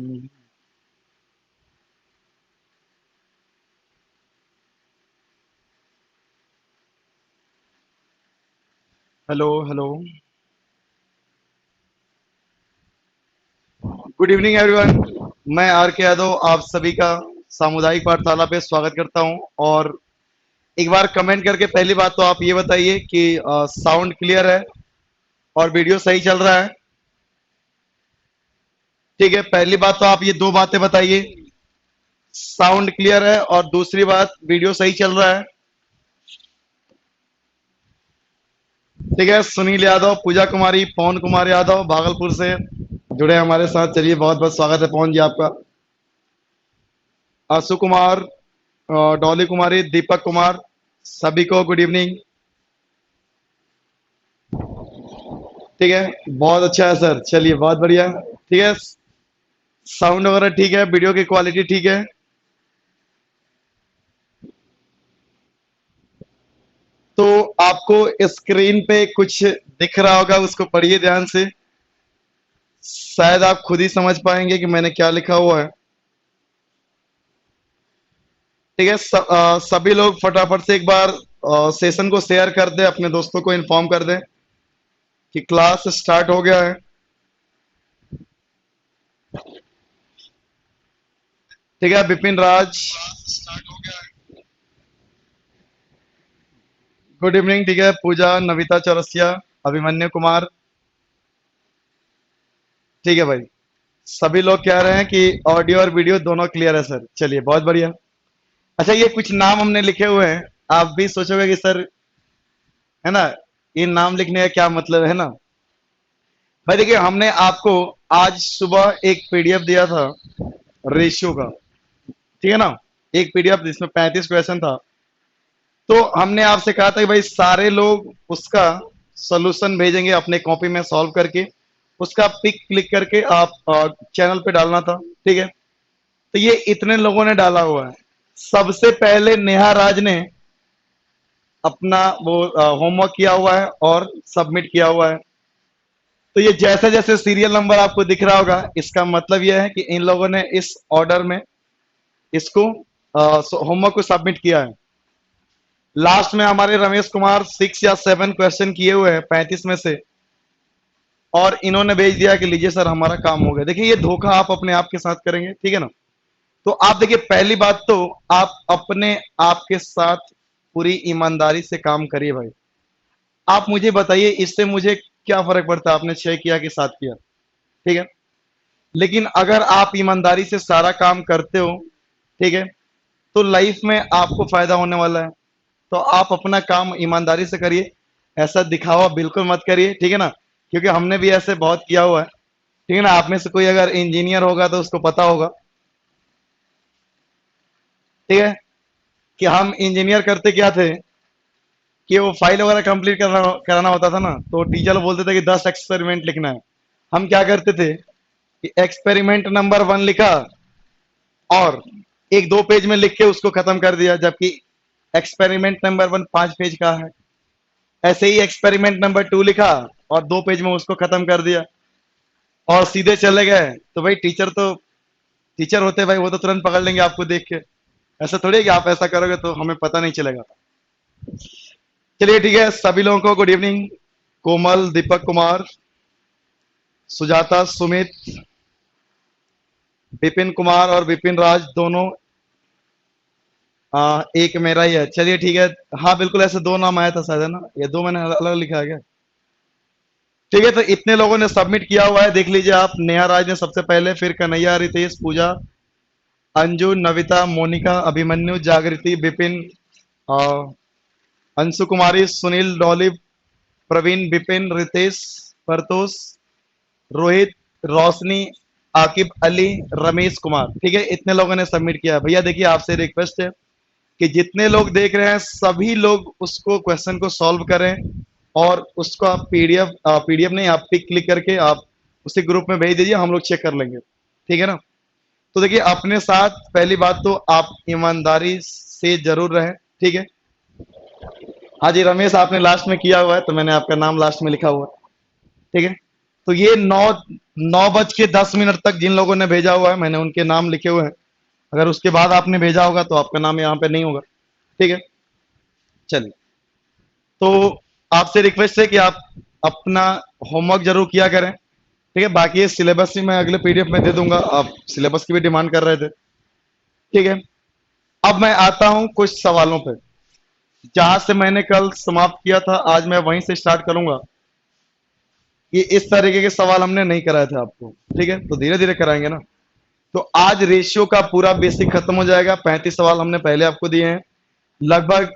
Hello hello. Good evening everyone. मैं are के यादव आप सभी का सामुदायिक पाठशाला पे स्वागत करता हूं। और एक बार कमेंट करके पहली बात तो आप ये बताइए कि साउंड क्लियर है और वीडियो सही चल रहा है। ठीक है, पहली बात तो आप ये दो बातें बताइए, साउंड क्लियर है और दूसरी बात वीडियो सही चल रहा है। ठीक है, सुनील यादव, पूजा कुमारी, पवन कुमार यादव भागलपुर से जुड़े हमारे साथ। चलिए, बहुत बहुत स्वागत है पवन जी आपका। आशु कुमार, डॉली कुमारी, दीपक कुमार, सभी को गुड इवनिंग। ठीक है, बहुत अच्छा है सर। चलिए, बहुत बढ़िया। ठीक है, साउंड वगैरह ठीक है, वीडियो की क्वालिटी ठीक है। तो आपको स्क्रीन पे कुछ दिख रहा होगा, उसको पढ़िए ध्यान से। शायद आप खुद ही समझ पाएंगे कि मैंने क्या लिखा हुआ है। ठीक है, सभी लोग फटाफट से एक बार सेशन को शेयर कर दें, अपने दोस्तों को इन्फॉर्म कर दें कि क्लास स्टार्ट हो गया है। ठीक है, विपिन राज, गुड इवनिंग। ठीक है, पूजा, नविता चौरसिया, अभिमन्यु कुमार। ठीक है भाई, सभी लोग कह रहे हैं कि ऑडियो और वीडियो दोनों क्लियर है सर। चलिए, बहुत बढ़िया। अच्छा, ये कुछ नाम हमने लिखे हुए हैं, आप भी सोचोगे कि सर, है ना, ये नाम लिखने का क्या मतलब है ना। भाई देखिए, हमने आपको आज सुबह एक पीडीएफ दिया था रेशियो का। ठीक है ना, एक पीडीएफ जिसमें 35 क्वेश्चन था। तो हमने आपसे कहा था कि भाई सारे लोग उसका सोल्यूशन भेजेंगे अपने कॉपी में सॉल्व करके, उसका पिक क्लिक करके आप चैनल पे डालना था। ठीक है, तो ये इतने लोगों ने डाला हुआ है। सबसे पहले नेहा राज ने अपना वो होमवर्क किया हुआ है और सबमिट किया हुआ है। तो ये जैसे जैसे सीरियल नंबर आपको दिख रहा होगा, इसका मतलब यह है कि इन लोगों ने इस ऑर्डर में इसको होमवर्क को सबमिट किया है। लास्ट में हमारे रमेश कुमार 6 या 7 क्वेश्चन किए हुए हैं 35 में से, और इन्होंने भेज दिया कि लीजिए सर हमारा काम हो गया। देखिए, ये धोखा आप अपने आप के साथ करेंगे। ठीक है ना। तो आप देखिए, पहली बात तो आप अपने आप के साथ पूरी ईमानदारी से काम करिए भाई। आप मुझे बताइए, इससे मुझे क्या फर्क पड़ता है आपने 6 किया कि 7 किया। ठीक है, लेकिन अगर आप ईमानदारी से सारा काम करते हो, ठीक है, तो लाइफ में आपको फायदा होने वाला है। तो आप अपना काम ईमानदारी से करिए, ऐसा दिखावा बिल्कुल मत करिए। ठीक है ना, क्योंकि हमने भी ऐसे बहुत किया हुआ है। ठीक है ना, आप में से कोई अगर इंजीनियर होगा तो उसको पता होगा। ठीक है, कि हम इंजीनियर करते क्या थे कि वो फाइल वगैरह कंप्लीट कराना होता था ना, तो टीचर बोलते थे कि 10 एक्सपेरिमेंट लिखना है। हम क्या करते थे कि एक्सपेरिमेंट नंबर 1 लिखा और एक दो पेज में लिख के उसको खत्म कर दिया, जबकि एक्सपेरिमेंट नंबर 1 5 पेज का है। ऐसे ही एक्सपेरिमेंट नंबर 2 लिखा और 2 पेज में उसको खत्म कर दिया और सीधे चले गए। तो भाई टीचर तो टीचर होते भाई, वो तो तुरंत पकड़ लेंगे आपको देख के। ऐसा थोड़ी है कि आप ऐसा करोगे तो हमें पता नहीं चलेगा। चलिए ठीक है, सभी लोगों को गुड इवनिंग। कोमल, दीपक कुमार, सुजाता, सुमित, विपिन कुमार और विपिन राज दोनों एक मेरा ही है। चलिए ठीक है। हाँ बिल्कुल, ऐसे दो नाम आया था शायद, है ना, ये दो मैंने अलग अलग लिखा है क्या। ठीक है, तो इतने लोगों ने सबमिट किया हुआ है, देख लीजिए आप। नेहा राज ने सबसे पहले, फिर कन्हैया, रितेश, पूजा, अंजू, नविता, मोनिका, अभिमन्यु, जागृति, विपिन, अंशु कुमारी, सुनील, डॉली, प्रवीण, विपिन, रितेश, परतोष, रोहित, रोशनी, आकिब अली, रमेश कुमार। ठीक है, इतने लोगों ने सबमिट किया है। भैया देखिए, आपसे रिक्वेस्ट है कि जितने लोग देख रहे हैं सभी लोग उसको क्वेश्चन को सॉल्व करें और उसको आप पीडीएफ नहीं, आप पिक क्लिक करके आप उसी ग्रुप में भेज दीजिए, हम लोग चेक कर लेंगे। ठीक है ना। तो देखिए, अपने साथ पहली बात तो आप ईमानदारी से जरूर रहें। ठीक है। हाँ जी, रमेश आपने लास्ट में किया हुआ है तो मैंने आपका नाम लास्ट में लिखा हुआ है। ठीक है, तो ये 9:10 तक जिन लोगों ने भेजा हुआ है मैंने उनके नाम लिखे हुए हैं। अगर उसके बाद आपने भेजा होगा तो आपका नाम यहाँ पे नहीं होगा। ठीक है, चलिए। तो आपसे रिक्वेस्ट है कि आप अपना होमवर्क जरूर किया करें। ठीक है, बाकी ये सिलेबस ही मैं अगले पीडीएफ में दे दूंगा। आप सिलेबस की भी डिमांड कर रहे थे। ठीक है, अब मैं आता हूं कुछ सवालों पे। जहां से मैंने कल समाप्त किया था आज मैं वहीं से स्टार्ट करूंगा। ये इस तरीके के सवाल हमने नहीं कराए थे आपको। ठीक है, तो धीरे धीरे कराएंगे ना। तो आज रेशियो का पूरा बेसिक खत्म हो जाएगा। 35 सवाल हमने पहले आपको दिए हैं। लगभग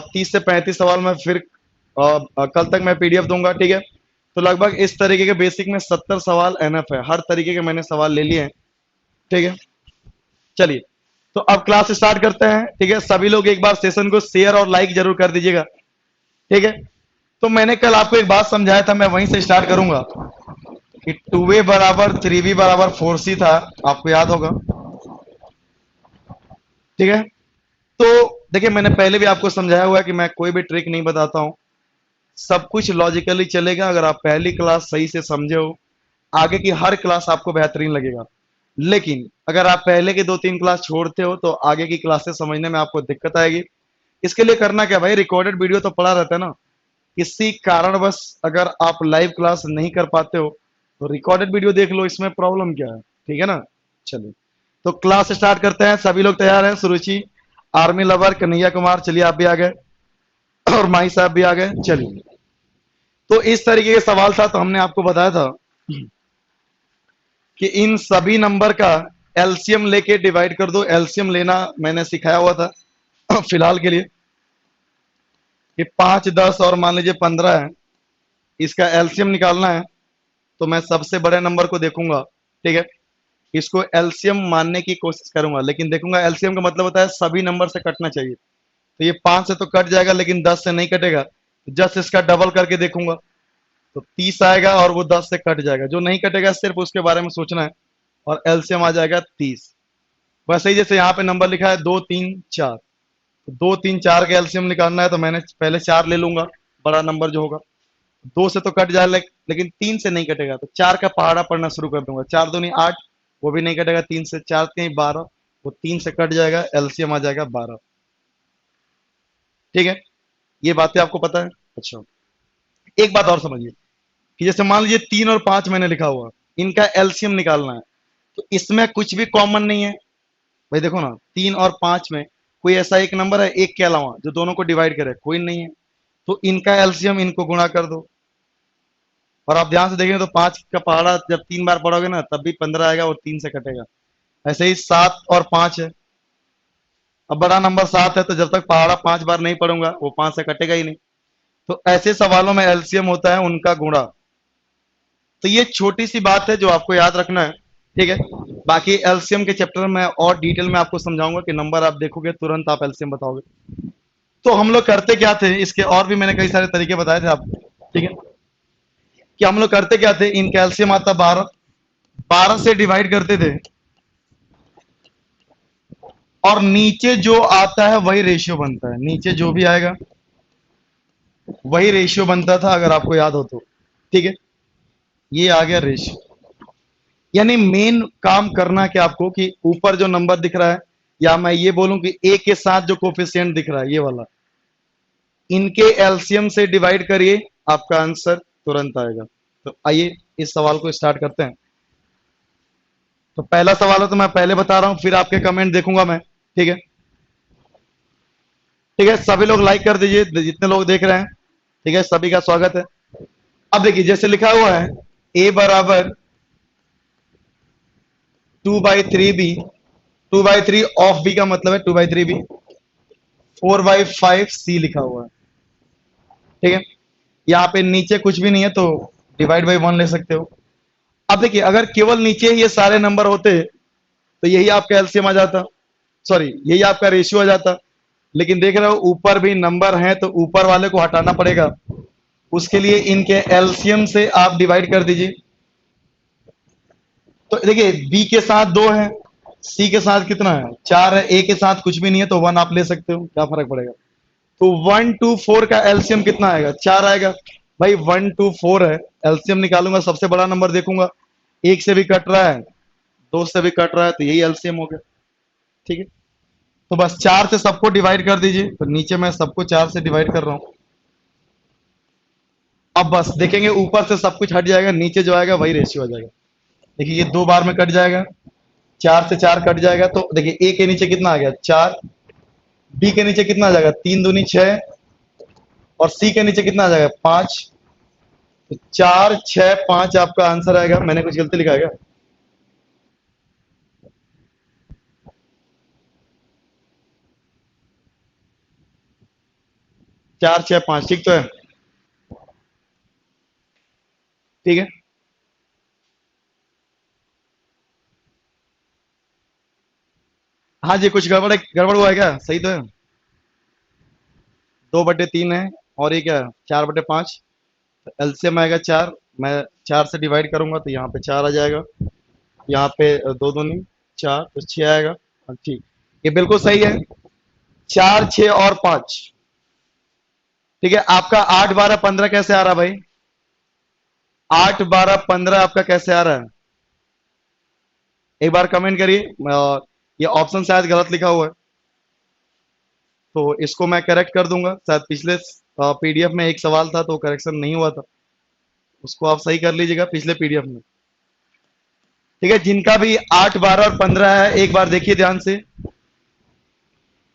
30 से 35 सवाल मैं फिर कल तक मैं पीडीएफ दूंगा। ठीक है, तो लगभग इस तरीके के बेसिक में 70 सवाल एनएफ है। हर तरीके के मैंने सवाल ले लिए हैं। ठीक है, चलिए तो अब क्लास स्टार्ट करते हैं। ठीक है, सभी लोग एक बार सेशन को शेयर और लाइक जरूर कर दीजिएगा। ठीक है, तो मैंने कल आपको एक बात समझाया था, मैं वहीं से स्टार्ट करूंगा कि 2a बराबर 3b बराबर 4c था। आपको याद होगा। ठीक है, तो देखिए मैंने पहले भी आपको समझाया हुआ है कि मैं कोई भी ट्रिक नहीं बताता हूं। सब कुछ लॉजिकली चलेगा। अगर आप पहली क्लास सही से समझे हो आगे की हर क्लास आपको बेहतरीन लगेगा। लेकिन अगर आप पहले की 2-3 क्लास छोड़ते हो तो आगे की क्लासेस समझने में आपको दिक्कत आएगी। इसके लिए करना क्या भाई, रिकॉर्डेड वीडियो तो पड़ा रहता है ना। किसी कारणवश अगर आप लाइव क्लास नहीं कर पाते हो तो रिकॉर्डेड वीडियो देख लो, इसमें प्रॉब्लम क्या है। ठीक है ना, चलिए तो क्लास स्टार्ट करते हैं। सभी लोग तैयार हैं? सुरुचि, आर्मी लवर, कन्हैया कुमार, चलिए आप भी आ गए और माई साहब भी आ गए। चलिए, तो इस तरीके के सवाल था। तो हमने आपको बताया था कि इन सभी नंबर का एलसीएम लेके डिवाइड कर दो। एलसीएम लेना मैंने सिखाया हुआ था फिलहाल के लिए कि 5, 10 और मान लीजिए 15 है, इसका एलसीएम निकालना है। तो मैं सबसे बड़े नंबर को देखूंगा। ठीक है, इसको एलसीएम मानने की कोशिश करूंगा, लेकिन देखूंगा एलसीएम का मतलब होता है सभी नंबर से कटना चाहिए। तो ये 5 से तो कट जाएगा लेकिन 10 से नहीं कटेगा। जस्ट इसका डबल करके देखूंगा तो 30 आएगा और वो 10 से कट जाएगा। जो नहीं कटेगा सिर्फ उसके बारे में सोचना है और एलसीएम आ जाएगा 30। वैसे ही जैसे यहाँ पे नंबर लिखा है 2, 3, 4, तो 2, 3, 4 का एलसीएम निकालना है तो मैंने पहले 4 ले लूंगा, बड़ा नंबर जो होगा। 2 से तो कट जाएगा लेकिन 3 से नहीं कटेगा तो 4 का पहाड़ा पढ़ना शुरू कर दूंगा। 4 दूनी 8, वो भी नहीं कटेगा 3 से। 4 3 12, वो 3 से कट जाएगा, एलसीएम आ जाएगा 12। ठीक है, ये बातें आपको पता है। अच्छा, एक बात और समझिए कि जैसे मान लीजिए 3 और 5 मैंने लिखा हुआ, इनका एलसीएम निकालना है तो इसमें कुछ भी कॉमन नहीं है भाई। देखो ना, 3 और 5 में कोई ऐसा एक नंबर है एक के अलावा जो दोनों को डिवाइड करे? कोई नहीं है। तो इनका एलसीएम इनको गुणा कर दो। और आप ध्यान से देखेंगे तो 5 का पहाड़ा जब 3 बार पढ़ोगे ना तब भी 15 आएगा और 3 से कटेगा। ऐसे ही 7 और 5 है। अब बड़ा नंबर 7 है तो जब तक पहाड़ा 5 बार नहीं पढ़ूंगा वो 5 से कटेगा ही नहीं। तो ऐसे सवालों में एलसीएम होता है उनका गुणा। तो ये छोटी सी बात है जो आपको याद रखना है। ठीक है, बाकी एलसीएम के चैप्टर में और डिटेल में आपको समझाऊंगा कि नंबर आप देखोगे तुरंत आप एलसीएम बताओगे। तो हम लोग करते क्या थे, इसके और भी मैंने कई सारे तरीके बताए थे आपको। ठीक है, कि हम लोग करते क्या थे, इन कैल्शियम आता 12, 12 से डिवाइड करते थे और नीचे जो आता है वही रेशियो बनता है। नीचे जो भी आएगा वही रेशियो बनता था, अगर आपको याद हो तो। ठीक है, ये आ गया रेशियो। यानी मेन काम करना क्या आपको कि ऊपर जो नंबर दिख रहा है, या मैं ये बोलूं कि ए के साथ जो कोफिशिएंट दिख रहा है ये वाला, इनके एलसीएम से डिवाइड करिए, आपका आंसर तुरंत आएगा। तो आइए इस सवाल को स्टार्ट करते हैं। तो पहला सवाल है तो मैं पहले बता रहा हूं, फिर आपके कमेंट देखूंगा मैं। ठीक है, ठीक है, सभी लोग लाइक कर दीजिए जितने लोग देख रहे हैं। ठीक है, सभी का स्वागत है। अब देखिए जैसे लिखा हुआ है a बराबर 2/3b, 2/3 ऑफ b का मतलब है 2/3b, 4/5c लिखा हुआ है। ठीक है, यहाँ पे नीचे कुछ भी नहीं है तो डिवाइड बाई 1 ले सकते हो। अब देखिए अगर केवल नीचे ये सारे नंबर होते तो यही आपका एलसीएम आ जाता, सॉरी यही आपका रेशियो आ जाता। लेकिन देख रहे हो ऊपर भी नंबर हैं तो ऊपर वाले को हटाना पड़ेगा। उसके लिए इनके एलसीएम से आप डिवाइड कर दीजिए। तो देखिए बी के साथ 2 है, सी के साथ कितना है 4 है, ए के साथ कुछ भी नहीं है तो 1 आप ले सकते हो, क्या फर्क पड़ेगा। तो 1 2 4 का एलसीएम कितना आएगा 4 आएगा। भाई 1 2 4 है, एलसीएम निकालूंगा, सबसे बड़ा नंबर देखूंगा, एक से भी कट रहा है, दो से भी कट रहा है, तो यही एलसीएम हो गया। ठीक है, तो बस 4 से सबको डिवाइड कर दीजिए, तो नीचे मैं सबको 4 से डिवाइड कर रहा हूं। अब बस देखेंगे ऊपर से सब कुछ हट जाएगा, नीचे जो आएगा वही रेशियो आ जाएगा। देखिए ये 2 बार में कट जाएगा, 4 से 4 कट जाएगा, तो देखिए ए के नीचे कितना आ गया 4, बी के नीचे कितना आ जाएगा 3 दूनी 6, और सी के नीचे कितना आ जाएगा 5। तो 4 6 5 आपका आंसर आएगा। मैंने कुछ गलती लिखा है क्या? 4 6 5 ठीक तो है? ठीक है, हाँ जी, कुछ गड़बड़ है, गड़बड़ हुआ है क्या? सही तो है? 2/3 है, और ये क्या है 4/5, एलसीएम आएगा 4, मैं 4 से डिवाइड करूंगा तो यहाँ पे 4 आ जाएगा, यहाँ पे 2 दूनी 4, तो 6 आएगा। हाँ, ठीक, ये बिल्कुल सही है। 4 6 और 5। ठीक है, आपका 8 12 15 कैसे आ रहा भाई? 8 12 15 आपका कैसे आ रहा है? एक बार कमेंट करिए। ये ऑप्शन शायद गलत लिखा हुआ है, तो इसको मैं करेक्ट कर दूंगा। शायद पिछले पीडीएफ में एक सवाल था तो करेक्शन नहीं हुआ था, उसको आप सही कर लीजिएगा पिछले पीडीएफ में। ठीक है, जिनका भी 8 12 और 15 है, एक बार देखिए ध्यान से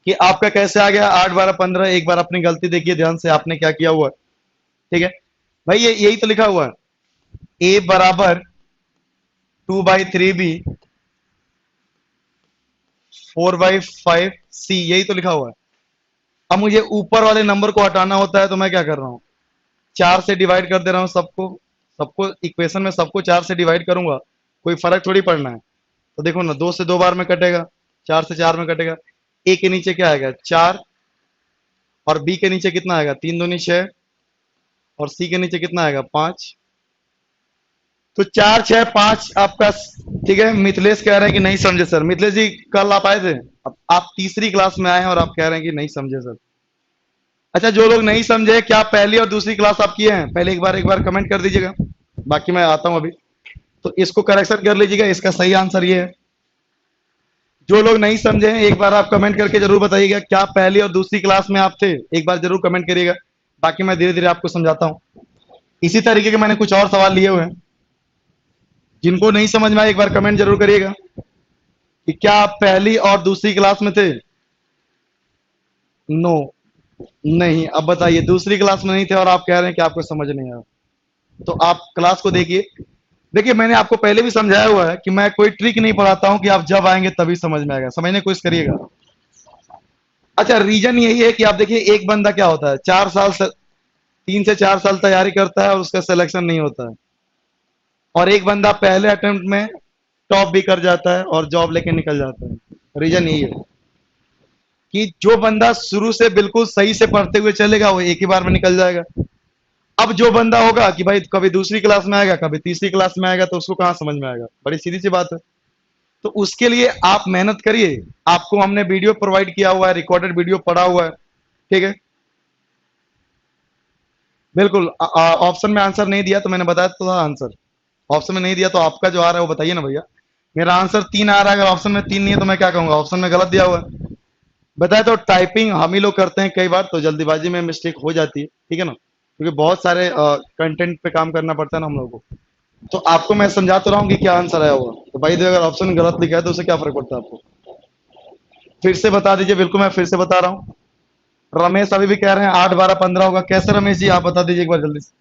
कि आपका कैसे आ गया 8 12 15। एक बार अपनी गलती देखिए ध्यान से, आपने क्या किया हुआ है। ठीक है भाई, ये यही तो लिखा हुआ है, ए बराबर 2/3 बी 4/5 सी, यही तो लिखा हुआ है। अब मुझे ऊपर वाले नंबर को हटाना होता है, तो मैं क्या कर रहा हूँ, 4 से डिवाइड कर दे रहा हूँ सबको। सबको इक्वेशन में सबको 4 से डिवाइड करूंगा, कोई फर्क थोड़ी पड़ना है। तो देखो ना, 2 से 2 बार में कटेगा, 4 से 4 में कटेगा। ए के नीचे क्या आएगा 4, और बी के नीचे कितना आएगा 3 दूनी 6, और सी के नीचे कितना आएगा 5। तो 4 6 5 आपका। ठीक है, मिथिलेश कह रहे हैं कि नहीं समझे सर। मिथिलेश जी कल आप आए थे, अब आप तीसरी क्लास में आए हैं और आप कह रहे हैं कि नहीं समझे सर। अच्छा, जो लोग नहीं समझे, क्या पहली और दूसरी क्लास आप किए हैं? पहले एक बार कमेंट कर दीजिएगा, बाकी मैं आता हूं अभी। तो इसको करेक्शन कर लीजिएगा, इसका सही आंसर ये है। जो लोग नहीं समझे हैं, एक बार आप कमेंट करके जरूर बताइएगा, क्या पहली और दूसरी क्लास में आप थे? एक बार जरूर कमेंट करिएगा, बाकी मैं धीरे धीरे आपको समझाता हूँ। इसी तरीके के मैंने कुछ और सवाल लिए हुए हैं, जिनको नहीं समझ में आए एक बार कमेंट जरूर करिएगा कि क्या आप पहली और दूसरी क्लास में थे। नो, नहीं। अब बताइए, दूसरी क्लास में नहीं थे और आप कह रहे हैं कि आपको समझ नहीं आया। तो आप क्लास को देखिए। देखिए, मैंने आपको पहले भी समझाया हुआ है कि मैं कोई ट्रिक नहीं पढ़ाता हूं कि आप जब आएंगे तभी समझ में आएगा, समझने की कोशिश करिएगा। अच्छा, रीजन यही है कि आप देखिए, एक बंदा क्या होता है 4 साल से 3 से 4 साल तैयारी करता है और उसका सिलेक्शन नहीं होता है, और एक बंदा पहले अटेम्प्ट में टॉप भी कर जाता है और जॉब लेके निकल जाता है। रीजन यही है कि जो बंदा शुरू से बिल्कुल सही से पढ़ते हुए चलेगा वो एक ही बार में निकल जाएगा। अब जो बंदा होगा कि भाई कभी दूसरी क्लास में आएगा, कभी तीसरी क्लास में आएगा, तो उसको कहां समझ में आएगा? बड़ी सीधी सी बात है। तो उसके लिए आप मेहनत करिए। आपको हमने वीडियो प्रोवाइड किया हुआ है, रिकॉर्डेड वीडियो पड़ा हुआ है। ठीक है, बिल्कुल। ऑप्शन में आंसर नहीं दिया तो मैंने बताया तो था आंसर। ऑप्शन में नहीं दिया तो आपका जो आ रहा है वो बताइए ना भैया। मेरा आंसर 3 आ रहा है, अगर ऑप्शन में 3 नहीं है तो मैं क्या कहूंगा, ऑप्शन में गलत दिया हुआ है। बताए तो टाइपिंग हम ही लोग करते हैं कई बार, तो जल्दीबाजी में मिस्टेक हो जाती है। ठीक है ना, क्योंकि बहुत सारे कंटेंट पे काम करना पड़ता है ना हम लोगों को। तो आपको मैं समझा तो रहा हूँ कि क्या आंसर आया होगा। तो भाई अगर ऑप्शन गलत लिखा है तो उससे क्या फर्क पड़ता है आपको? फिर से बता दीजिए। बिल्कुल, मैं फिर से बता रहा हूँ। रमेश अभी भी कह रहे हैं 8 12 15 होगा। कैसे रमेश जी, आप बता दीजिए एक बार जल्दी से।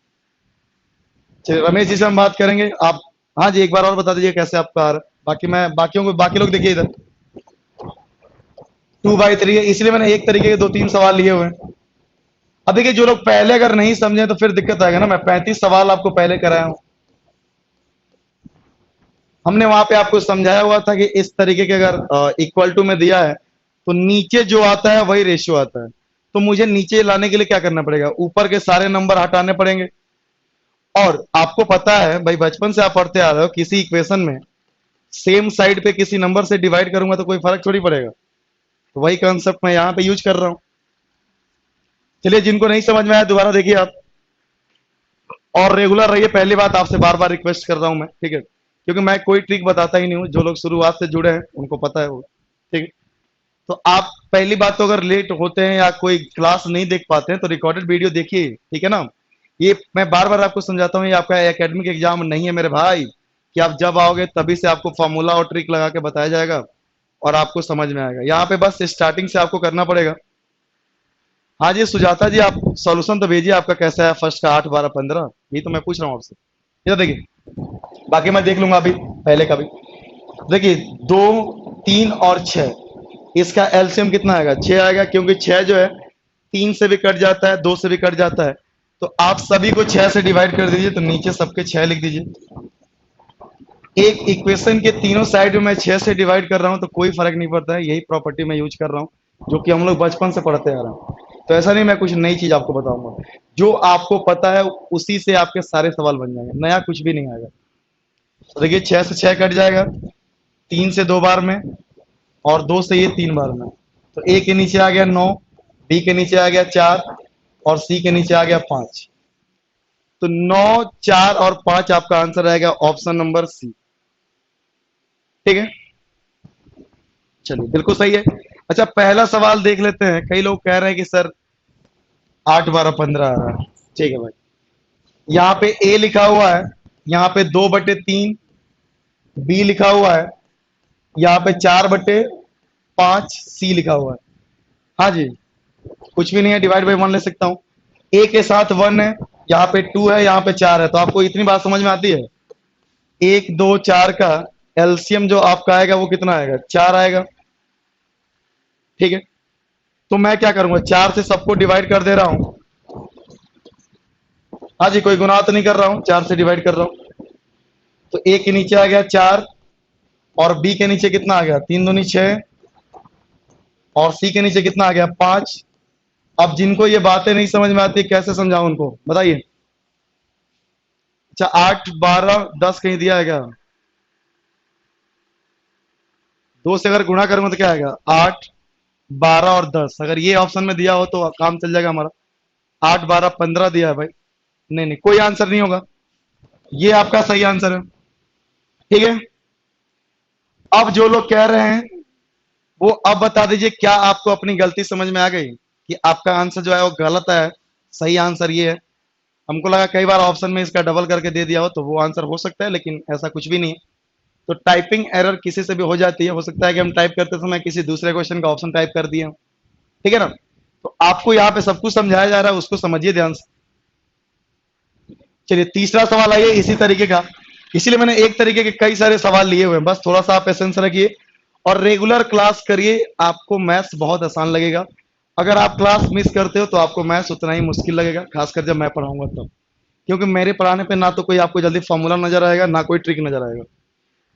चलिए, रमेश जी से हम बात करेंगे। आप, हाँ जी, एक बार और बता दीजिए कैसे आपका आ रहा है। बाकी मैं बाकियों को, बाकी लोग देखिए इधर 2/3 है, इसलिए मैंने एक तरीके के 2 3 सवाल लिए हुए हैं। अब देखिए, जो लोग पहले अगर नहीं समझे तो फिर दिक्कत आएगा ना। मैं 35 सवाल आपको पहले कराया हूं। हमने वहां पे आपको समझाया हुआ था कि इस तरीके के अगर इक्वल टू में दिया है तो नीचे जो आता है वही रेशियो आता है। तो मुझे नीचे लाने के लिए क्या करना पड़ेगा, ऊपर के सारे नंबर हटाने पड़ेंगे। और आपको पता है भाई, बचपन से आप पढ़ते आ रहे हो, किसी इक्वेशन में सेम साइड पे किसी नंबर से डिवाइड करूंगा तो कोई फर्क थोड़ी पड़ेगा। तो वही कंसेप्ट मैं यहाँ पे यूज कर रहा हूँ। चलिए, जिनको नहीं समझ में आया दोबारा देखिए आप। और रेगुलर रहिए, पहली बात आपसे बार बार रिक्वेस्ट कर रहा हूं मैं, ठीक है, क्योंकि मैं कोई ट्रिक बताता ही नहीं हूँ, जो लोग शुरुआत से जुड़े हैं उनको पता है वो, ठीक है। तो आप पहली बात तो अगर लेट होते हैं या कोई क्लास नहीं देख पाते हैं तो रिकॉर्डेड वीडियो देखिए, ठीक है ना। ये मैं बार बार आपको समझाता हूँ, ये आपका एकेडमिक एग्जाम नहीं है मेरे भाई, कि आप जब आओगे तभी से आपको फॉर्मूला और ट्रिक लगा के बताया जाएगा और आपको समझ में आएगा। यहाँ पे बस स्टार्टिंग से आपको करना पड़ेगा। हाँ जी सुजाता जी, आप सॉल्यूशन तो भेजिए, आपका कैसा है फर्स्ट का 8 12 15, यही तो मैं पूछ रहा हूँ आपसे। ये देखिए, बाकी मैं देख लूंगा अभी पहले का भी। देखिए 2 3 और 6, इसका एलसीएम कितना आएगा? 6 आएगा, क्योंकि 6 जो है 3 से भी कट जाता है, 2 से भी कट जाता है। तो आप सभी को 6 से डिवाइड कर दीजिए, तो नीचे सबके 6 लिख दीजिए। एक इक्वेशन के तीनों साइड में मैं 6 से डिवाइड कर रहा हूं तो कोई फर्क नहीं पड़ता है, यही प्रॉपर्टी मैं यूज कर रहा हूं, जो कि हम लोग बचपन से पढ़ते आ रहे हैं। तो ऐसा नहीं मैं कुछ नई चीज आपको बताऊंगा, जो आपको पता है उसी से आपके सारे सवाल बन जाएंगे, नया कुछ भी नहीं आएगा। तो देखिए 6 से 6 कट जाएगा, 3 से 2 बार में, और 2 से ये 3 बार में। तो ए के नीचे आ गया 9, बी के नीचे आ गया 4, और सी के नीचे आ गया 5। तो 9 4 और 5 आपका आंसर आएगा ऑप्शन नंबर सी, ठीक है। चलिए बिल्कुल सही है। अच्छा पहला सवाल देख लेते हैं। कई लोग कह रहे हैं कि सर 8 12 15 आ रहा है, ठीक है भाई। यहाँ पे ए लिखा हुआ है, यहाँ पे 2/3, बी लिखा हुआ है, यहाँ पे 4/5, सी लिखा हुआ है। हाँ जी, कुछ भी नहीं है, डिवाइड बाई 1 ले सकता हूँ। ए के साथ 1 है, यहाँ पे 2 है, यहाँ पे 4 है। तो आपको इतनी बात समझ में आती है, 1 2 4 का एलसीएम जो आपका आएगा वो कितना आएगा? 4 आएगा, ठीक है। तो मैं क्या करूंगा, 4 से सबको डिवाइड कर दे रहा हूं। हाँ जी, कोई गुनाह तो नहीं कर रहा हूं, 4 से डिवाइड कर रहा हूं। तो ए के नीचे आ गया 4, और बी के नीचे कितना आ गया? 3 दूनी 6, और सी के नीचे कितना आ गया? 5। अब जिनको ये बातें नहीं समझ में आती कैसे समझाऊं उनको, बताइए। अच्छा 8 12 10 कहीं दिया है क्या? 2 से अगर गुणा करूंगा तो क्या आएगा? 8 12 और 10, अगर ये ऑप्शन में दिया हो तो काम चल जाएगा हमारा। 8 12 15 दिया है भाई, नहीं नहीं कोई आंसर नहीं होगा, ये आपका सही आंसर है, ठीक है। अब जो लोग कह रहे हैं वो अब बता दीजिए, क्या आपको अपनी गलती समझ में आ गई कि आपका आंसर जो है वो गलत है, सही आंसर ये है। हमको लगा कई बार ऑप्शन में इसका डबल करके दे दिया हो तो वो आंसर हो सकता है, लेकिन ऐसा कुछ भी नहीं है। तो टाइपिंग एरर किसी से भी हो जाती है, हो सकता है कि हम टाइप करते समय किसी दूसरे क्वेश्चन का ऑप्शन टाइप कर दिए, ठीक है ना। तो आपको यहाँ पे सब कुछ समझाया जा रहा है, उसको समझिए ध्यान से। चलिए तीसरा सवाल आइए इसी तरीके का, इसीलिए मैंने एक तरीके के कई सारे सवाल लिए हुए हैं, बस थोड़ा सा आप पेशेंस रखिए और रेगुलर क्लास करिए, आपको मैथ्स बहुत आसान लगेगा। अगर आप क्लास मिस करते हो तो आपको मैथ्स उतना ही मुश्किल लगेगा, खासकर जब मैं पढ़ाऊंगा तब, क्योंकि मेरे पढ़ाने पे ना तो कोई आपको जल्दी फॉर्मूला नजर आएगा, ना कोई ट्रिक नजर आएगा।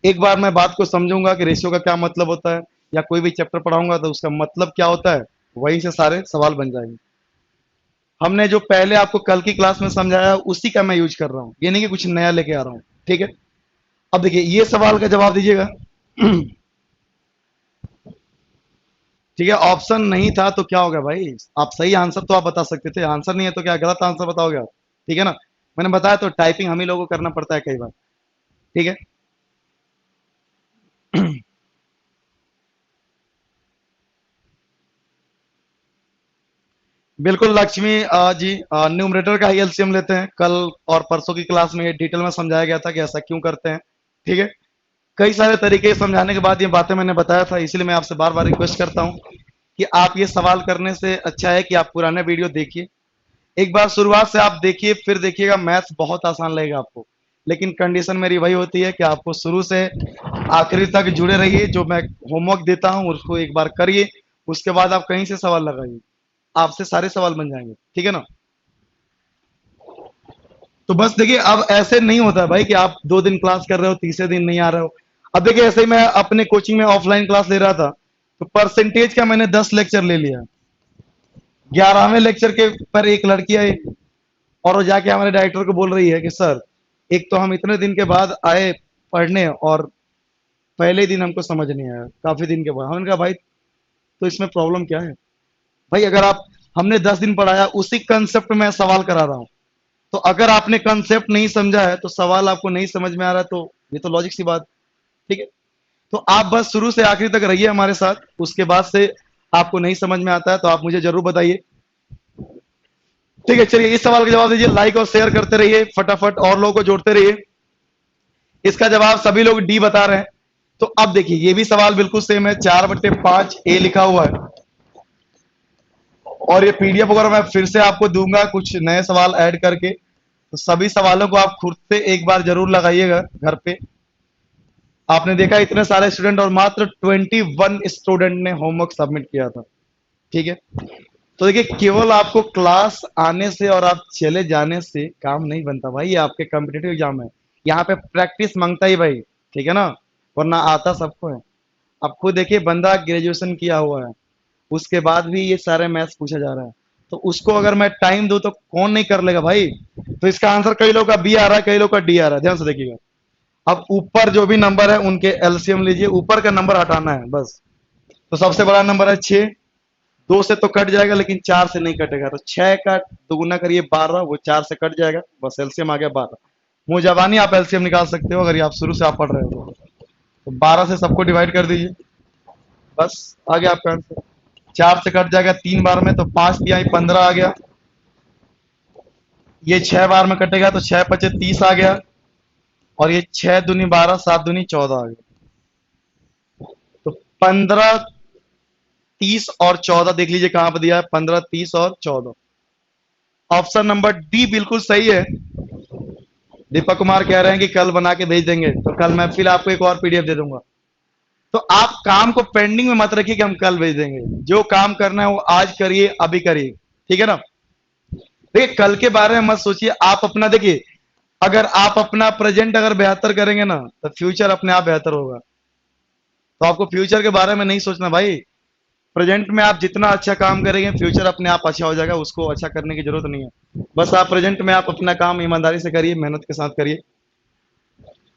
एक बार मैं बात को समझूंगा कि रेशियो का क्या मतलब होता है, या कोई भी चैप्टर पढ़ाऊंगा तो उसका मतलब क्या होता है, वहीं से सारे सवाल बन जाएंगे। हमने जो पहले आपको कल की क्लास में समझाया उसी का मैं यूज कर रहा हूं, ये नहीं कि कुछ नया लेके आ रहा हूं, ठीक है। अब देखिए ये सवाल का जवाब दीजिएगा। ठीक है, ऑप्शन नहीं था तो क्या हो गया भाई, आप सही आंसर तो आप बता सकते थे, आंसर नहीं है तो क्या गलत आंसर बताओगे आप, ठीक है ना। मैंने बताया तो टाइपिंग हम ही लोगों को करना पड़ता है कई बार, ठीक है। बिल्कुल लक्ष्मी जी, न्यूमरेटर का ही एलसीएम लेते हैं। कल और परसों की क्लास में ये डिटेल में समझाया गया था कि ऐसा क्यों करते हैं, ठीक है। कई सारे तरीके समझाने के बाद ये बातें मैंने बताया था, इसलिए मैं आपसे बार बार रिक्वेस्ट करता हूं कि आप ये सवाल करने से अच्छा है कि आप पुराने वीडियो देखिए, एक बार शुरुआत से आप देखिए, फिर देखिएगा मैथ्स बहुत आसान लगेगा आपको। लेकिन कंडीशन मेरी वही होती है कि आपको शुरू से आखिरी तक जुड़े रहिए, जो मैं होमवर्क देता हूं उसको एक बार करिए, उसके बाद आप कहीं से सवाल लगाइए, आपसे सारे सवाल बन जाएंगे, ठीक है ना। तो बस देखिए अब ऐसे नहीं होता है भाई कि आप 2 दिन क्लास कर रहे हो तीसरे दिन नहीं आ रहे हो। अब देखिए ऐसे ही मैं अपने कोचिंग में ऑफलाइन क्लास ले रहा था, तो परसेंटेज का मैंने 10 लेक्चर ले लिया, 11वें लेक्चर के पर एक लड़की आई और वो जाके हमारे डायरेक्टर को बोल रही है कि सर, एक तो हम इतने दिन के बाद आए पढ़ने और पहले ही दिन हमको समझ नहीं आया, काफी दिन के बाद। हमने कहा भाई तो इसमें प्रॉब्लम क्या है भाई, अगर आप, हमने 10 दिन पढ़ाया उसी कंसेप्ट में सवाल करा रहा हूं, तो अगर आपने कंसेप्ट नहीं समझा है तो सवाल आपको नहीं समझ में आ रहा है, तो ये तो लॉजिक सी बात, ठीक है। तो आप बस शुरू से आखिरी तक रहिए हमारे साथ, उसके बाद से आपको नहीं समझ में आता है तो आप मुझे जरूर बताइए, ठीक है। चलिए इस सवाल का जवाब दीजिए, लाइक और शेयर करते रहिए फटाफट और लोगों को जोड़ते रहिए। इसका जवाब सभी लोग डी बता रहे हैं। तो अब देखिए ये भी सवाल बिल्कुल सेम है, 4/5 ए लिखा हुआ है, और ये पीडीएफ वगैरह मैं फिर से आपको दूंगा कुछ नए सवाल ऐड करके, तो सभी सवालों को आप खुद से एक बार जरूर लगाइएगा घर पे। आपने देखा इतने सारे स्टूडेंट और मात्र 21 स्टूडेंट ने होमवर्क सबमिट किया था, ठीक है। तो देखिए केवल आपको क्लास आने से और आप चले जाने से काम नहीं बनता भाई, ये आपके कॉम्पिटेटिव एग्जाम है, यहाँ पे प्रैक्टिस मांगता ही भाई, ठीक है ना, वरना आता सबको है। अब खुद देखिए बंदा ग्रेजुएशन किया हुआ है, उसके बाद भी ये सारे मैथ्स पूछा जा रहा है, तो उसको अगर मैं टाइम दूं तो कौन नहीं कर लेगा भाई। तो इसका आंसर कई लोग का बी आ रहा है, कई लोग का डी आ रहा है, ध्यान से देखिएगा। अब ऊपर जो भी नंबर है उनके एलसीएम लीजिए, ऊपर का नंबर हटाना है बस। तो सबसे बड़ा नंबर है 6, 2 से तो कट जाएगा लेकिन 4 से नहीं कटेगा, तो 6 का दुगुना करिए 12, वो 4 से कट जाएगा, बस एलसीएम आ गया 12। मुंह जबानी आप एलसीएम निकाल सकते हो अगर आप शुरू से आप पढ़ रहे हो तो 12 से सबको डिवाइड कर दीजिए, बस आ गया आपका आंसर। 4 से कट जाएगा 3 बार में, तो 5 तिहाई 15 आ गया। ये 6 बार में कटेगा तो 6 पचे 30 आ गया, और ये 6 दूनी 12, 7 दूनी 14 आ गया। तो 15, 30 और 14 देख लीजिए कहां पर दिया है, 15, 30 और 14। ऑप्शन नंबर डी बिल्कुल सही है। दीपक कुमार कह रहे हैं कि कल बना के भेज देंगे, तो कल मैं फिर आपको एक और पीडीएफ दे दूंगा। तो आप काम को पेंडिंग में मत रखिए कि हम कल भेज देंगे, जो काम करना है वो आज करिए, अभी करिए, ठीक है ना। देखिए कल के बारे में मत सोचिए, आप अपना देखिए, अगर आप अपना प्रेजेंट अगर बेहतर करेंगे ना तो फ्यूचर अपने आप बेहतर होगा। तो आपको फ्यूचर के बारे में नहीं सोचना भाई, प्रेजेंट में आप जितना अच्छा काम करेंगे फ्यूचर अपने आप अच्छा हो जाएगा, उसको अच्छा करने की जरूरत नहीं है। बस आप प्रेजेंट में आप अपना काम ईमानदारी से करिए, मेहनत के साथ करिए,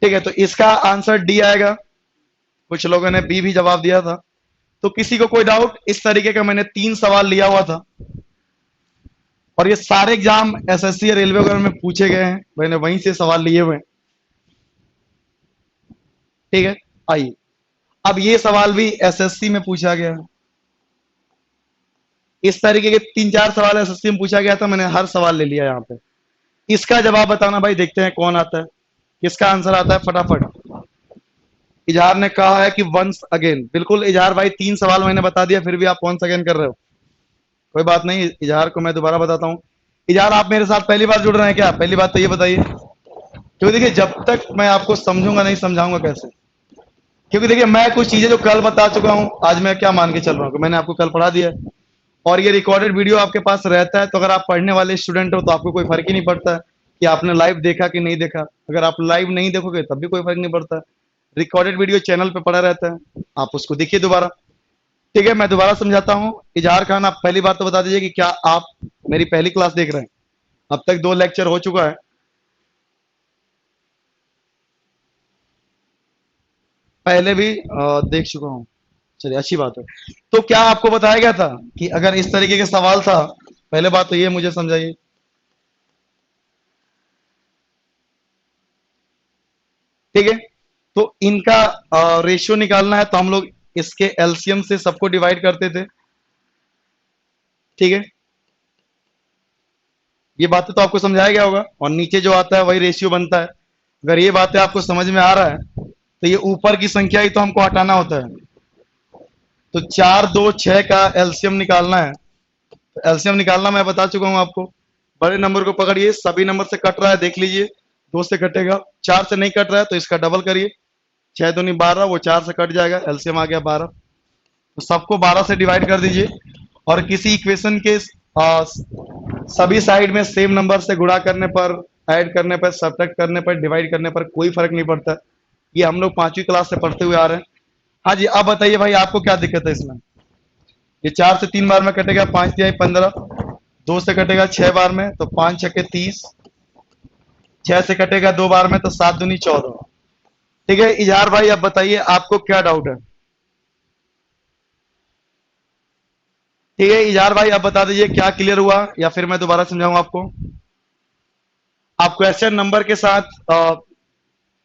ठीक है। तो इसका आंसर डी आएगा, कुछ लोगों ने बी भी जवाब दिया था। तो किसी को कोई डाउट, इस तरीके का मैंने 3 सवाल लिया हुआ था, और ये सारे एग्जाम एसएससी या रेलवे वगैरह में पूछे गए हैं, मैंने वहीं से सवाल लिए हुए हैं, ठीक है। आइए अब ये सवाल भी एसएससी में पूछा गया है, इस तरीके के 3-4 सवाल एसएससी में पूछा गया था, मैंने हर सवाल ले लिया यहाँ पे। इसका जवाब बताना भाई, देखते हैं कौन आता है, किसका आंसर आता है फटाफट। इजहार ने कहा है कि वंस अगेन, बिल्कुल इजहार भाई 3 सवाल मैंने बता दिया फिर भी आप वंस अगेन कर रहे हो, कोई बात नहीं, इजहार को मैं दोबारा बताता हूँ। इजहार आप मेरे साथ पहली बार जुड़ रहे हैं क्या, पहली बात तो ये बताइए, क्योंकि देखिए जब तक मैं आपको समझूंगा नहीं समझाऊंगा कैसे, क्योंकि देखिए मैं कुछ चीजें जो कल बता चुका हूं आज मैं क्या मान के चल रहा हूं कि मैंने आपको कल पढ़ा दिया है, और ये रिकॉर्डेड वीडियो आपके पास रहता है, तो अगर आप पढ़ने वाले स्टूडेंट हो तो आपको कोई फर्क ही नहीं पड़ता है कि आपने लाइव देखा कि नहीं देखा। अगर आप लाइव नहीं देखोगे तब भी कोई फर्क नहीं पड़ता, रिकॉर्डेड वीडियो चैनल पे पड़ा रहता है, आप उसको देखिए दोबारा, ठीक है। मैं दोबारा समझाता हूँ। इजहार खान आप पहली बार तो बता दीजिए कि क्या आप मेरी पहली क्लास देख रहे हैं, अब तक 2 लेक्चर हो चुका है, पहले भी देख चुका हूँ, चलिए अच्छी बात है। तो क्या आपको बताया गया था कि अगर इस तरीके का सवाल था, पहले बात तो ये मुझे समझाइए, ठीक है। तो इनका रेशियो निकालना है तो हम लोग इसके एलसीएम से सबको डिवाइड करते थे, ठीक है। ये बातें तो आपको समझाया गया होगा, और नीचे जो आता है वही रेशियो बनता है। अगर ये बातें आपको समझ में आ रहा है तो ये ऊपर की संख्या ही तो हमको हटाना होता है। तो 4, 2, 6 का एलसीएम निकालना है, तो एलसीएम निकालना मैं बता चुका हूं आपको। बड़े नंबर को पकड़िए, सभी नंबर से कट रहा है देख लीजिए, 2 से कटेगा, 4 से नहीं कट रहा है तो इसका डबल करिए, 6 दूनी 12, वो 4 से कट जाएगा, एलसीएम आ गया 12। तो सबको 12 से डिवाइड कर दीजिए, और किसी इक्वेशन के सभी साइड में सेम नंबर से गुणा करने पर, ऐड करने पर, सब्ट्रैक्ट करने पर, डिवाइड करने पर कोई फर्क नहीं पड़ता। ये हम लोग 5वीं क्लास से पढ़ते हुए आ रहे हैं। हाँ जी अब बताइए भाई आपको क्या दिक्कत है इसमें। ये 4 से 3 बार में कटेगा, 5 तिहाई 15, 2 से कटेगा 6 बार में तो 5 छक्के 30, 6 से कटेगा 2 बार में तो 7 दूनी 14, ठीक है। इजहार भाई अब बताइए आपको क्या डाउट है, ठीक है। इजहार भाई आप बता दीजिए क्या क्लियर हुआ या फिर मैं दोबारा समझाऊं आपको। आप क्वेश्चन नंबर के साथ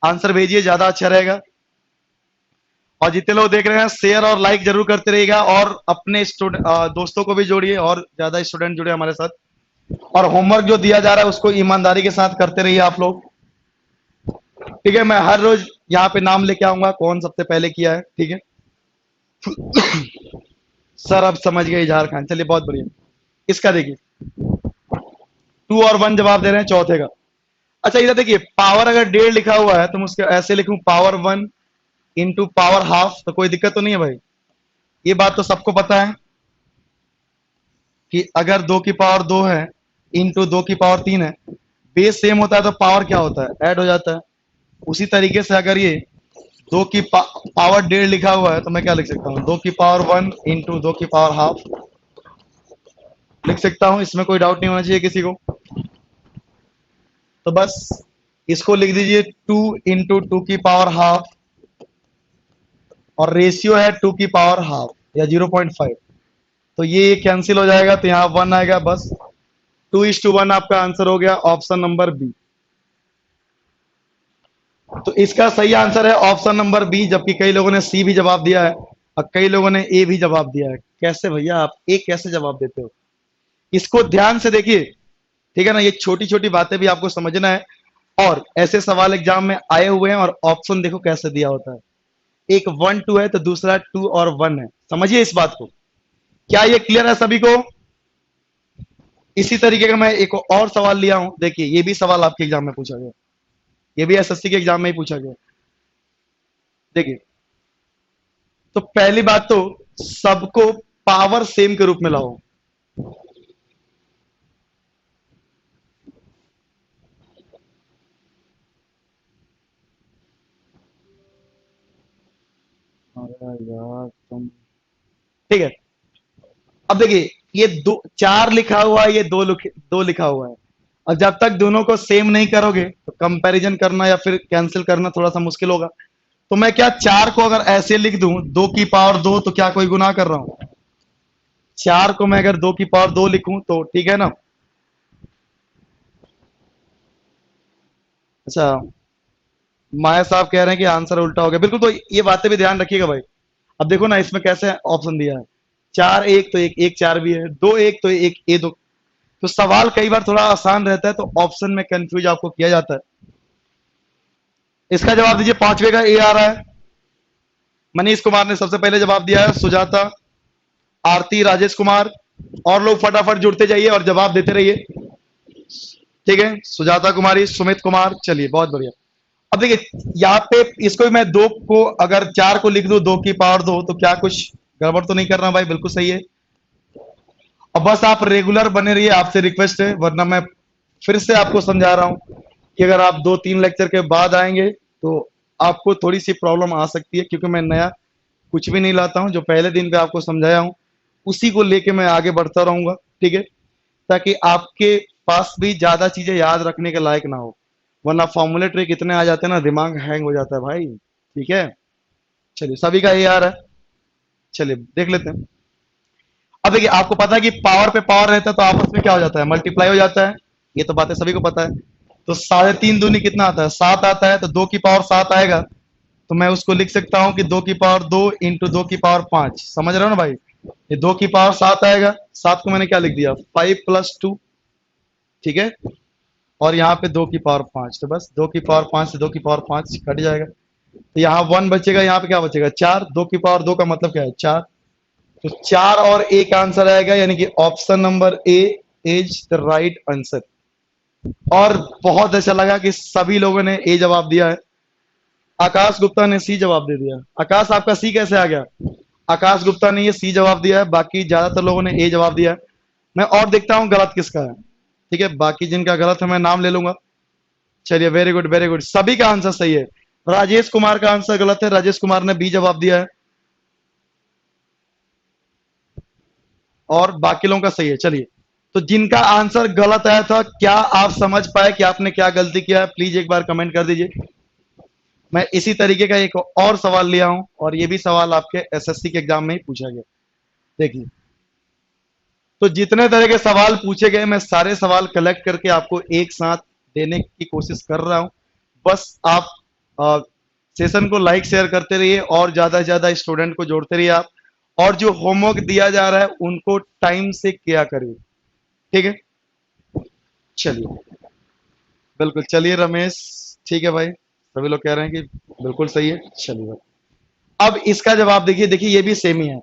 आंसर भेजिए, ज्यादा अच्छा रहेगा। और जितने लोग देख रहे हैं शेयर और लाइक जरूर करते रहिएगा, और अपने दोस्तों को भी जोड़िए, और ज्यादा स्टूडेंट जुड़े हमारे साथ। और होमवर्क जो दिया जा रहा है उसको ईमानदारी के साथ करते रहिए आप लोग, ठीक है। मैं हर रोज यहाँ पे नाम लेके आऊंगा कौन सबसे पहले किया है, ठीक है। सर अब समझ गए इजहार खान, चलिए बहुत बढ़िया। इसका देखिए 2 और 1 जवाब दे रहे हैं चौथे का। अच्छा इधर देखिए, पावर अगर 1.5 लिखा हुआ है तो मैं उसके ऐसे लिखूं पावर 1 इंटू पावर हाफ, तो कोई दिक्कत तो नहीं है भाई। ये बात तो सबको पता है कि अगर 2 की पावर 2 है इंटू 2 की पावर 3 है, बेस सेम होता है तो पावर क्या होता है, ऐड हो जाता है। उसी तरीके से अगर ये 2 की पावर 1.5 लिखा हुआ है तो मैं क्या लिख सकता हूँ, 2 की पावर 1 इंटू 2 की पावर हाफ लिख सकता हूं, इसमें कोई डाउट नहीं होना चाहिए किसी को। तो बस इसको लिख दीजिए 2 इंटू 2 की पावर हाफ, और रेशियो है 2 की पावर हाफ या 0.5, तो ये कैंसिल हो जाएगा, तो यहाँ 1 आएगा, बस 2:1 आपका आंसर हो गया, ऑप्शन नंबर बी। तो इसका सही आंसर है ऑप्शन नंबर बी, जबकि कई लोगों ने सी भी जवाब दिया है और कई लोगों ने ए भी जवाब दिया है। कैसे भैया आप ए कैसे जवाब देते हो, इसको ध्यान से देखिए, ठीक है ना। ये छोटी छोटी बातें भी आपको समझना है, और ऐसे सवाल एग्जाम में आए हुए हैं, और ऑप्शन देखो कैसे दिया होता है, एक 1 2 है तो दूसरा 2 और 1 है। समझिए इस बात को, क्या ये क्लियर है सभी को। इसी तरीके का मैं एक और सवाल लिया हूं, देखिए ये भी सवाल आपके एग्जाम में पूछा गया, ये भी एसएससी के एग्जाम में ही पूछा गया। देखिए, तो पहली बात तो सबको पावर सेम के रूप में लाओ। अरे यार तुम, ठीक है। अब देखिए ये 4 लिखा हुआ है, ये 2 लिखा हुआ है, और जब तक दोनों को सेम नहीं करोगे तो कंपैरिजन करना या फिर कैंसिल करना थोड़ा सा मुश्किल होगा। तो मैं क्या 4 को अगर ऐसे लिख दूं 2 की पावर 2, तो क्या कोई गुनाह कर रहा हूं। 4 को मैं अगर 2 की पावर 2 लिखूं तो ठीक है ना। अच्छा, माया साहब कह रहे हैं कि आंसर उल्टा हो गया, बिल्कुल। तो ये बातें भी ध्यान रखिएगा भाई। अब देखो ना इसमें कैसे ऑप्शन दिया है, 4 1 तो 1 1 4 भी है, 2 1 तो 1 ए 2। तो सवाल कई बार थोड़ा आसान रहता है, तो ऑप्शन में कंफ्यूज आपको किया जाता है। इसका जवाब दीजिए, पांचवे का ए आ रहा है। मनीष कुमार ने सबसे पहले जवाब दिया है, सुजाता, आरती, राजेश कुमार, और लोग फटाफट जुड़ते जाइए और जवाब देते रहिए, ठीक है। सुजाता कुमारी, सुमित कुमार, चलिए बहुत बढ़िया। अब देखिए यहाँ पे इसको भी मैं 2 को अगर 4 को लिख दूं 2 की पावर 2, तो क्या कुछ गड़बड़ तो नहीं कर रहा भाई, बिल्कुल सही है। और बस आप रेगुलर बने रहिए, आपसे रिक्वेस्ट है, वरना मैं फिर से आपको समझा रहा हूं कि अगर आप 2 3 लेक्चर के बाद आएंगे तो आपको थोड़ी सी प्रॉब्लम आ सकती है, क्योंकि मैं नया कुछ भी नहीं लाता हूं, जो पहले दिन पे आपको समझाया हूं उसी को लेके मैं आगे बढ़ता रहूंगा, ठीक है। ताकि आपके पास भी ज्यादा चीजें याद रखने के लायक ना हो, वरना फॉर्मूले ट्रिक इतने आ जाते हैं ना, दिमाग हैंग हो जाता है भाई, ठीक है। चलिए सभी का ये आ रहा है, चलिए देख लेते हैं। अब देखिए आपको पता है कि पावर पे पावर रहता है तो आपस में क्या हो जाता है, मल्टीप्लाई हो जाता है, ये तो बातें सभी को पता है। तो 3.5 दूनी कितना आता है, 7 आता है, तो 2 की पावर 7 आएगा, तो मैं उसको लिख सकता हूं कि 2 की पावर 2 इंटू 2 की पावर 5। समझ रहे हो ना भाई, ये 2 की पावर 7 आएगा, 7 को मैंने क्या लिख दिया, 5 + 2, ठीक है। और यहाँ पे 2 की पावर 5, तो बस 2 की पावर 5 से 2 की पावर 5 कट जाएगा, तो यहाँ 1 बचेगा, यहाँ पे क्या बचेगा 4, 2 की पावर 2 का मतलब क्या है 4, तो 4 और 1 आंसर आएगा, यानी कि option number A is the right answer. और बहुत अच्छा लगा कि सभी लोगों ने ए जवाब दिया है। आकाश गुप्ता ने सी जवाब दे दिया। आकाश आपका सी कैसे आ गया, आकाश गुप्ता ने ये सी जवाब दिया है, बाकी ज्यादातर लोगों ने ए जवाब दिया है। मैं और देखता हूं गलत किसका है, ठीक है, बाकी जिनका गलत है मैं नाम ले लूंगा। चलिए वेरी गुड वेरी गुड, सभी का आंसर सही है। राजेश कुमार का आंसर गलत है, राजेश कुमार ने बी जवाब दिया है, और बाकी लोगों का सही है। चलिए, तो जिनका आंसर गलत आया था, क्या आप समझ पाए कि आपने क्या गलती किया है, प्लीज एक बार कमेंट कर दीजिए। मैं इसी तरीके का एक और सवाल लिया हूं, और ये भी सवाल आपके एसएससी के एग्जाम में ही पूछा गया। देखिए, तो जितने तरह के सवाल पूछे गए मैं सारे सवाल कलेक्ट करके आपको एक साथ देने की कोशिश कर रहा हूँ। बस आप सेशन को लाइक शेयर करते रहिए और ज़्यादा से ज़्यादा स्टूडेंट को जोड़ते रहिए आप, और जो होमवर्क दिया जा रहा है उनको टाइम से किया करिए, ठीक है। चलिए, बिल्कुल, चलिए रमेश, ठीक है भाई, सभी लोग कह रहे हैं कि बिल्कुल सही है, चलिए भाई। अब इसका जवाब देखिए, देखिए ये भी सेम ही है।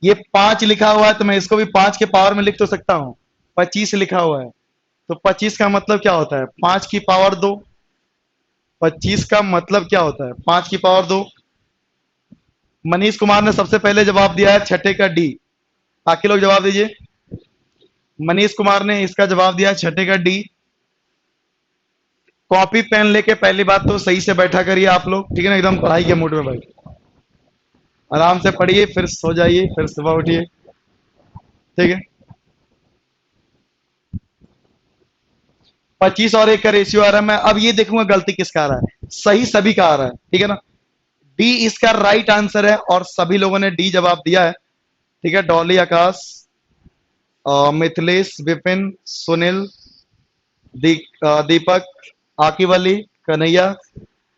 ये 5 लिखा हुआ है तो मैं इसको भी 5 के पावर में लिख तो सकता हूँ। 25 लिखा हुआ है तो 25 का मतलब क्या होता है? 5 की पावर 2। 25 का मतलब क्या होता है? 5 की पावर 2। मनीष कुमार ने सबसे पहले जवाब दिया है छठे का डी। बाकी लोग जवाब दीजिए। मनीष कुमार ने इसका जवाब दिया है छठे का डी। कॉपी पेन लेके पहली बात तो सही से बैठा करिए आप लोग, ठीक है ना, एकदम पढ़ाई के मूड में भाई। आराम से पढ़िए, फिर सो जाइए, फिर सुबह उठिए, ठीक है। 25 और 1 का रेशियो आ रहा है। मैं अब ये देखूंगा गलती किसका आ रहा है, सही सभी का आ रहा है, ठीक है ना। डी इसका राइट आंसर है और सभी लोगों ने डी जवाब दिया है, ठीक है। डॉली, आकाश, मिथिलेश, विपिन, सुनील, दीपक, आकिब अली, कन्हैया,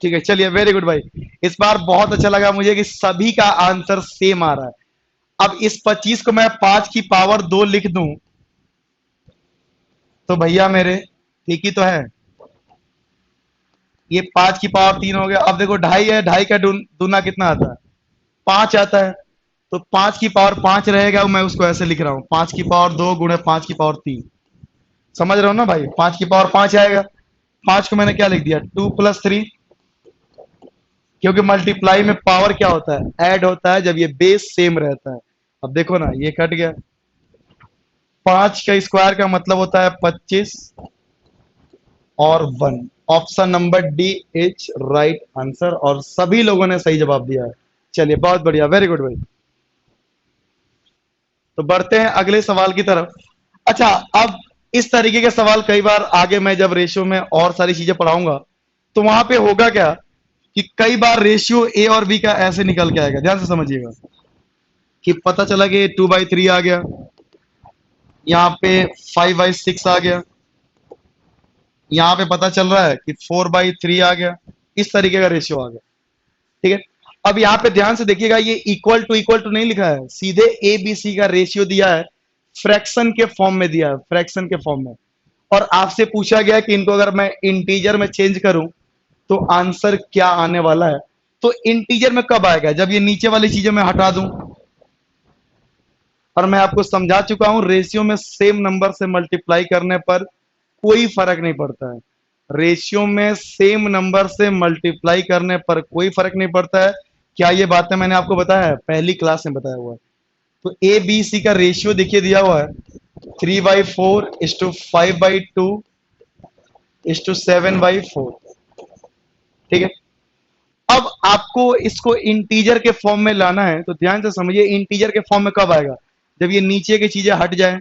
ठीक है। चलिए, वेरी गुड भाई। इस बार बहुत अच्छा लगा मुझे कि सभी का आंसर सेम आ रहा है। अब इस 25 को मैं 5 की पावर 2 लिख दूं तो भैया मेरे ठीक ही तो है। ये 5 की पावर 3 हो गया। अब देखो ढाई है, ढाई का दूना कितना आता है? 5 आता है। तो 5 की पावर 5 रहेगा, मैं उसको ऐसे लिख रहा हूं, 5 की पावर 2 गुणे 5 की पावर 3। समझ रहे हो ना भाई? 5 की पावर 5 आएगा। 5 को मैंने क्या लिख दिया? 2+3, क्योंकि मल्टीप्लाई में पावर क्या होता है? ऐड होता है जब ये बेस सेम रहता है। अब देखो ना, ये कट गया। 5 का स्क्वायर का मतलब होता है 25 और 1। Option number D is right answer और सभी लोगों ने सही जवाब दिया है। चलिए, बहुत बढ़िया, वेरी गुड भाई। तो बढ़ते हैं अगले सवाल की तरफ। अच्छा, अब इस तरीके के सवाल कई बार आगे मैं जब रेशियो में और सारी चीजें पढ़ाऊंगा तो वहां पे होगा क्या कि कई बार रेशियो ए और बी का ऐसे निकल के आएगा। ध्यान से समझिएगा कि पता चला कि 2/3 आ गया, यहाँ पे 5/6 आ गया, यहाँ पे पता चल रहा है कि 4/3 आ गया। इस तरीके का रेशियो आ गया, ठीक है। अब यहाँ पे ध्यान से देखिएगा, ये इक्वल टू नहीं लिखा है, सीधे ए बी सी का रेशियो दिया है, फ्रैक्शन के फॉर्म में दिया है, फ्रैक्शन के फॉर्म में। और आपसे पूछा गया कि इनको अगर मैं इंटीजर में चेंज करूं तो आंसर क्या आने वाला है। तो इंटीजर में कब आएगा? जब ये नीचे वाली चीजें मैं हटा दूं। और मैं आपको समझा चुका हूं, रेशियो में सेम नंबर से मल्टीप्लाई करने पर कोई फर्क नहीं पड़ता है। रेशियो में सेम नंबर से मल्टीप्लाई करने पर कोई फर्क नहीं पड़ता है। क्या ये बातें मैंने आपको बताया है? पहली क्लास में बताया हुआ है। तो ए बी सी का रेशियो देखिए दिया हुआ है, 3/4:5/2:7/4, ठीक है। अब आपको इसको इंटीजर के फॉर्म में लाना है तो ध्यान से समझिए, इंटीजर के फॉर्म में कब आएगा? जब ये नीचे की चीजें हट जाए,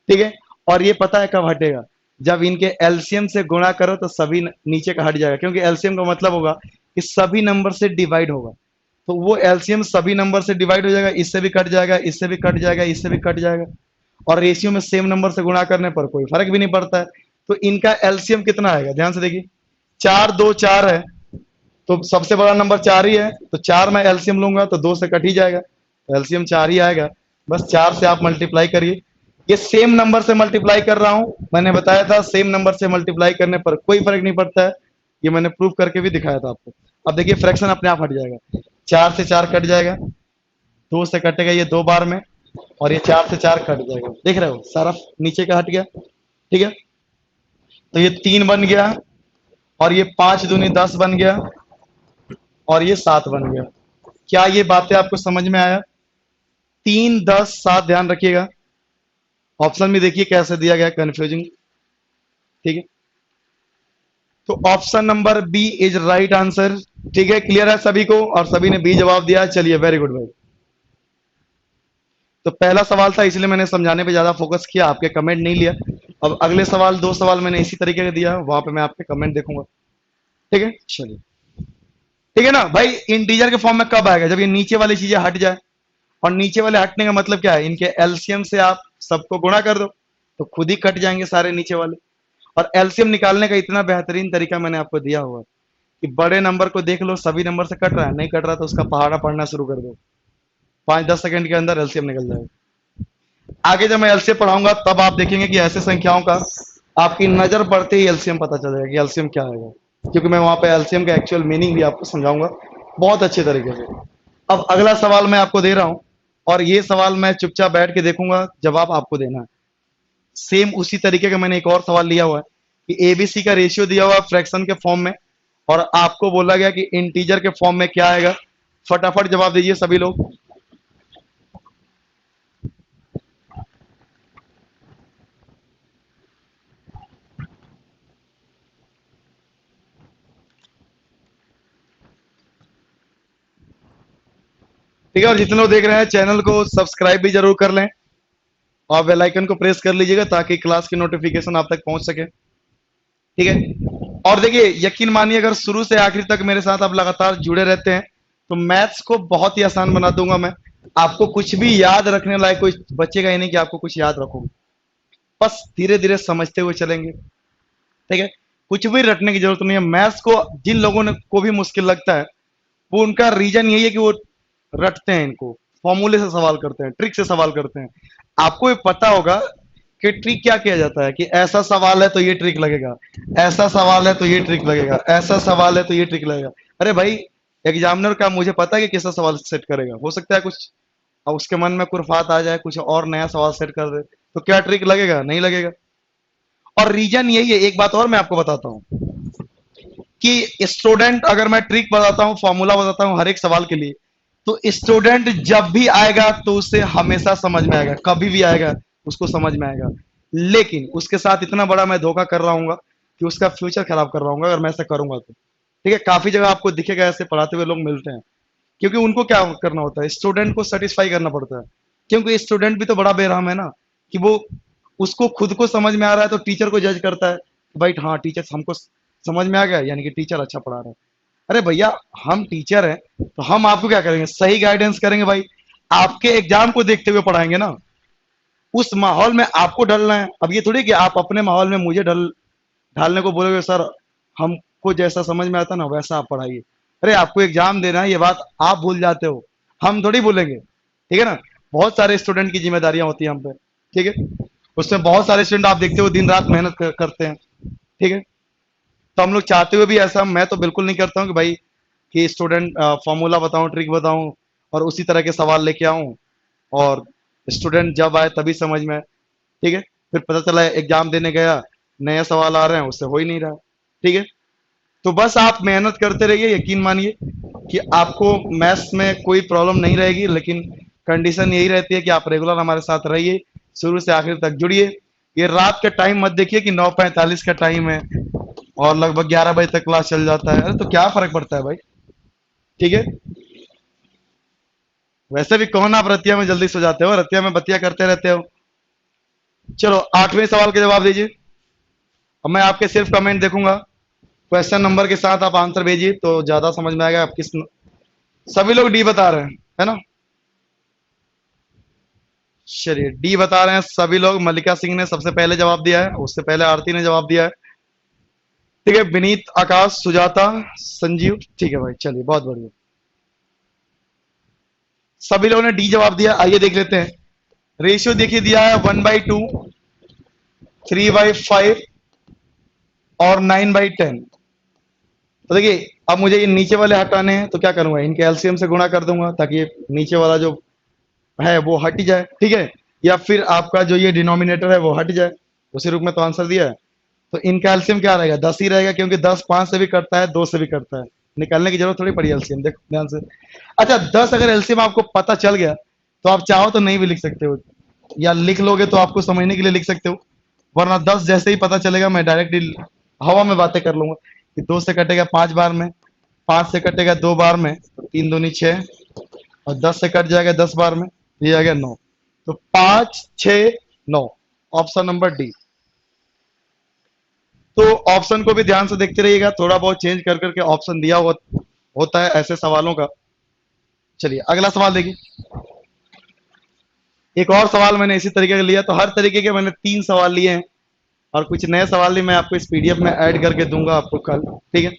ठीक है। और ये पता है कब हटेगा? जब इनके एलसीएम से गुणा करो तो सभी नीचे का हट जाएगा, क्योंकि एलसीएम का मतलब होगा कि सभी नंबर से डिवाइड होगा। तो वो एलसीएम सभी नंबर से डिवाइड हो जाएगा, इससे भी कट जाएगा, इससे भी कट जाएगा, इससे भी कट जाएगा। और रेशियो में सेम नंबर से गुणा करने पर कोई फर्क भी नहीं पड़ता है। तो इनका एलसीएम कितना आएगा? ध्यान से देखिए, 4 2 4 है तो सबसे बड़ा नंबर 4 ही है, तो 4 में एलसीएम लूंगा तो 2 से कट ही जाएगा, एलसीएम 4 ही आएगा। बस 4 से आप मल्टीप्लाई करिए। ये सेम नंबर से मल्टीप्लाई कर रहा हूं, मैंने बताया था सेम नंबर से मल्टीप्लाई करने पर कोई फर्क नहीं पड़ता है। ये मैंने प्रूफ करके भी दिखाया था आपको। अब देखिए, फ्रैक्शन अपने आप हट जाएगा, 4 से 4 कट जाएगा, 2 से कटेगा ये 2 बार में, और ये 4 से 4 कट जाएगा। देख रहे हो, सारा नीचे का हट गया, ठीक है। तो ये 3 बन गया, और ये 5 दूनी 10 बन गया, और ये 7 बन गया। क्या ये बातें आपको समझ में आया? 3 10 7, ध्यान रखिएगा। ऑप्शन में देखिए कैसे दिया गया, कंफ्यूजिंग, ठीक है। तो option number B is right answer, ठीक है। क्लियर है सभी को? और सभी ने बी जवाब दिया। चलिए, वेरी गुड भाई। तो पहला सवाल था इसलिए मैंने समझाने पे ज्यादा फोकस किया, आपके कमेंट नहीं लिया। अब अगले सवाल, 2 सवाल मैंने इसी तरीके का दिया, वहां पे मैं आपके कमेंट देखूंगा, ठीक है। चलिए, ठीक है ना भाई। इंटीजर के फॉर्म में कब आएगा? जब ये नीचे वाली चीजें हट जाए। और नीचे वाले हटने का मतलब क्या है? इनके एलसीएम से आप सबको गुणा कर दो तो खुद ही कट जाएंगे सारे नीचे वाले। और एलसीएम निकालने का इतना बेहतरीन तरीका मैंने आपको दिया हुआ है कि बड़े नंबर को देख लो, सभी नंबर से कट रहा है, नहीं कट रहा तो उसका पहाड़ा पढ़ना शुरू कर दो, 5-10 सेकंड के अंदर एलसीएम निकल जाएगा। आगे जब मैं एलसीएम पढ़ाऊंगा तब आप देखेंगे कि ऐसे संख्याओं का आपकी नजर पड़ते ही एलसीएम पता चल जाएगा कि एलसीएम क्या आएगा, क्योंकि मैं वहां पे एलसीएम का एक्चुअल मीनिंग भी आपको समझाऊंगा बहुत अच्छे तरीके से। अब अगला सवाल मैं आपको दे रहा हूं, और ये सवाल मैं चुपचाप बैठ के देखूंगा, जवाब आपको देना है। सेम उसी तरीके का मैंने एक और सवाल लिया हुआ है कि एबीसी का रेशियो दिया हुआ है फ्रैक्शन के फॉर्म में, और आपको बोला गया कि इंटीजर के फॉर्म में क्या आएगा। फटाफट जवाब दीजिए सभी लोग। ठीक है, और जितने लोग देख रहे हैं चैनल को सब्सक्राइब भी जरूर कर लें और बेल आइकन को प्रेस कर लीजिएगा ताकि क्लास की नोटिफिकेशन आप तक पहुंच सके। ठीक है, और देखिए यकीन मानिए अगर शुरू से आखिर तक मेरे साथ आप लगातार जुड़े रहते हैं तो मैथ्स को बहुत ही आसान बना दूंगा मैं। आपको कुछ भी याद रखने लायक कोई बचेगा ही नहीं कि आपको कुछ याद रखोगे, बस धीरे धीरे समझते हुए चलेंगे। ठीक है, कुछ भी रटने की जरूरत नहीं है। मैथ्स को जिन लोगों ने को भी मुश्किल लगता है वो उनका रीजन यही है कि वो रटते हैं, इनको फॉर्मूले से सवाल करते हैं, ट्रिक से सवाल करते हैं। आपको ये पता होगा कि ट्रिक क्या किया जाता है कि ऐसा सवाल है तो ये ट्रिक लगेगा, ऐसा सवाल है तो ये ट्रिक लगेगा, ऐसा सवाल है तो ये ट्रिक लगेगा। अरे भाई, एग्जामिनर का मुझे पता है कि कैसा सवाल सेट करेगा, हो सकता है कुछ अब उसके मन में कुरफात आ जाए, कुछ और नया सवाल सेट कर दे, तो क्या ट्रिक लगेगा? नहीं लगेगा। और रीजन यही है। एक बात और मैं आपको बताता हूं कि स्टूडेंट, अगर मैं ट्रिक बताता हूं, फॉर्मूला बताता हूं हर एक सवाल के लिए, तो स्टूडेंट जब भी आएगा तो उसे हमेशा समझ में आएगा, कभी भी आएगा उसको समझ में आएगा। लेकिन उसके साथ इतना बड़ा मैं धोखा कर रहा हूँ कि उसका फ्यूचर खराब कर रहा हूँ अगर मैं ऐसा करूंगा तो। ठीक है, काफी जगह आपको दिखेगा ऐसे पढ़ाते हुए लोग मिलते हैं, क्योंकि उनको क्या करना होता है, स्टूडेंट को सेटिस्फाई करना पड़ता है। क्योंकि स्टूडेंट भी तो बड़ा बेरहम है ना, कि वो उसको खुद को समझ में आ रहा है तो टीचर को जज करता है कि भाई हाँ टीचर हमको समझ में आ गया, यानी कि टीचर अच्छा पढ़ा रहा है। अरे भैया, हम टीचर हैं तो हम आपको क्या करेंगे? सही गाइडेंस करेंगे भाई, आपके एग्जाम को देखते हुए पढ़ाएंगे ना। उस माहौल में आपको ढलना है। अब ये थोड़ी कि आप अपने माहौल में मुझे ढालने को बोलोगे सर हमको जैसा समझ में आता ना वैसा आप पढ़ाइए। अरे आपको एग्जाम देना है, ये बात आप भूल जाते हो, हम थोड़ी बोलेंगे। ठीक है ना, बहुत सारे स्टूडेंट की जिम्मेदारियां होती हैं हम पे। ठीक है, उसमें बहुत सारे स्टूडेंट आप देखते हो दिन रात मेहनत करते हैं। ठीक है, तो हम लोग चाहते हुए भी ऐसा मैं तो बिल्कुल नहीं करता हूँ कि भाई कि स्टूडेंट फॉर्मूला बताऊं, ट्रिक बताऊं और उसी तरह के सवाल लेके आऊं और स्टूडेंट जब आए तभी समझ में आए। ठीक है, फिर पता चला एग्जाम देने गया, नया सवाल आ रहे हैं, उससे हो ही नहीं रहा। ठीक है, तो बस आप मेहनत करते रहिए, यकीन मानिए कि आपको मैथ्स में कोई प्रॉब्लम नहीं रहेगी। लेकिन कंडीशन यही रहती है कि आप रेगुलर हमारे साथ रहिए, शुरू से आखिर तक जुड़िए। ये रात के टाइम मत देखिए कि 9:45 का टाइम है और लगभग 11 बजे तक क्लास चल जाता है। अरे तो क्या फर्क पड़ता है भाई। ठीक है, वैसे भी कौन आप रतिया में जल्दी सो जाते हो, रतिया में बतिया करते रहते हो। चलो 8वें सवाल के जवाब दीजिए। अब मैं आपके सिर्फ कमेंट देखूंगा, क्वेश्चन नंबर के साथ आप आंसर भेजिए तो ज्यादा समझ में आएगा आप किस। सभी लोग डी बता रहे हैं, है ना? चलिए डी बता रहे हैं सभी लोग। मल्लिका सिंह ने सबसे पहले जवाब दिया है, उससे पहले आरती ने जवाब दिया है। ठीक है, विनीत, आकाश, सुजाता, संजीव। ठीक है भाई, चलिए बहुत बढ़िया, सभी लोगों ने डी जवाब दिया। आइए देख लेते हैं। रेशियो देखिए दिया है 1/2, 3/5 और 9/10। तो देखिए अब मुझे ये नीचे वाले हटाने हैं तो क्या करूंगा, इनके एलसीएम से गुणा कर दूंगा ताकि ये नीचे वाला जो है वो हट जाए। ठीक है, या फिर आपका जो ये डिनोमिनेटर है वो हट जाए। उसी रूप में तो आंसर दिया है। तो इनका एलसीएम क्या रहेगा? 10 ही रहेगा, क्योंकि 10 5 से भी करता है, 2 से भी करता है। निकालने की जरूरत थोड़ी पड़ी एलसीएम, देखो ध्यान से। अच्छा 10 अगर एलसीएम आपको पता चल गया तो आप चाहो तो नहीं भी लिख सकते हो, या लिख लोगे तो आपको समझने के लिए लिख सकते हो। वरना 10 जैसे ही पता चलेगा मैं डायरेक्टली हवा में बातें कर लूंगा कि 2 से कटेगा 5 बार में, 5 से कटेगा 2 बार में, तो 3 दूनी 6, और 10 से कट जाएगा 10 बार में, ये आ गया 9। तो 5 6 9, ऑप्शन नंबर डी। तो ऑप्शन को भी ध्यान से देखते रहिएगा, थोड़ा बहुत चेंज कर करके ऑप्शन दिया होता है ऐसे सवालों का। चलिए अगला सवाल देखिए। एक और सवाल मैंने इसी तरीके का लिया, तो हर तरीके के मैंने 3 सवाल लिए हैं और कुछ नए सवाल भी मैं आपको इस पीडीएफ में ऐड करके दूंगा आपको कल, ठीक है।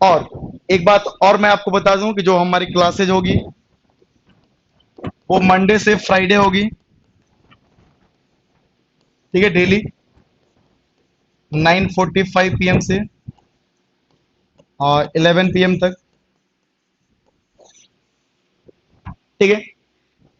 और एक बात और मैं आपको बता दूं कि जो हमारी क्लासेज होगी वो मंडे से फ्राइडे होगी, ठीक है, डेली 9:45 PM से और 11 PM तक, ठीक है।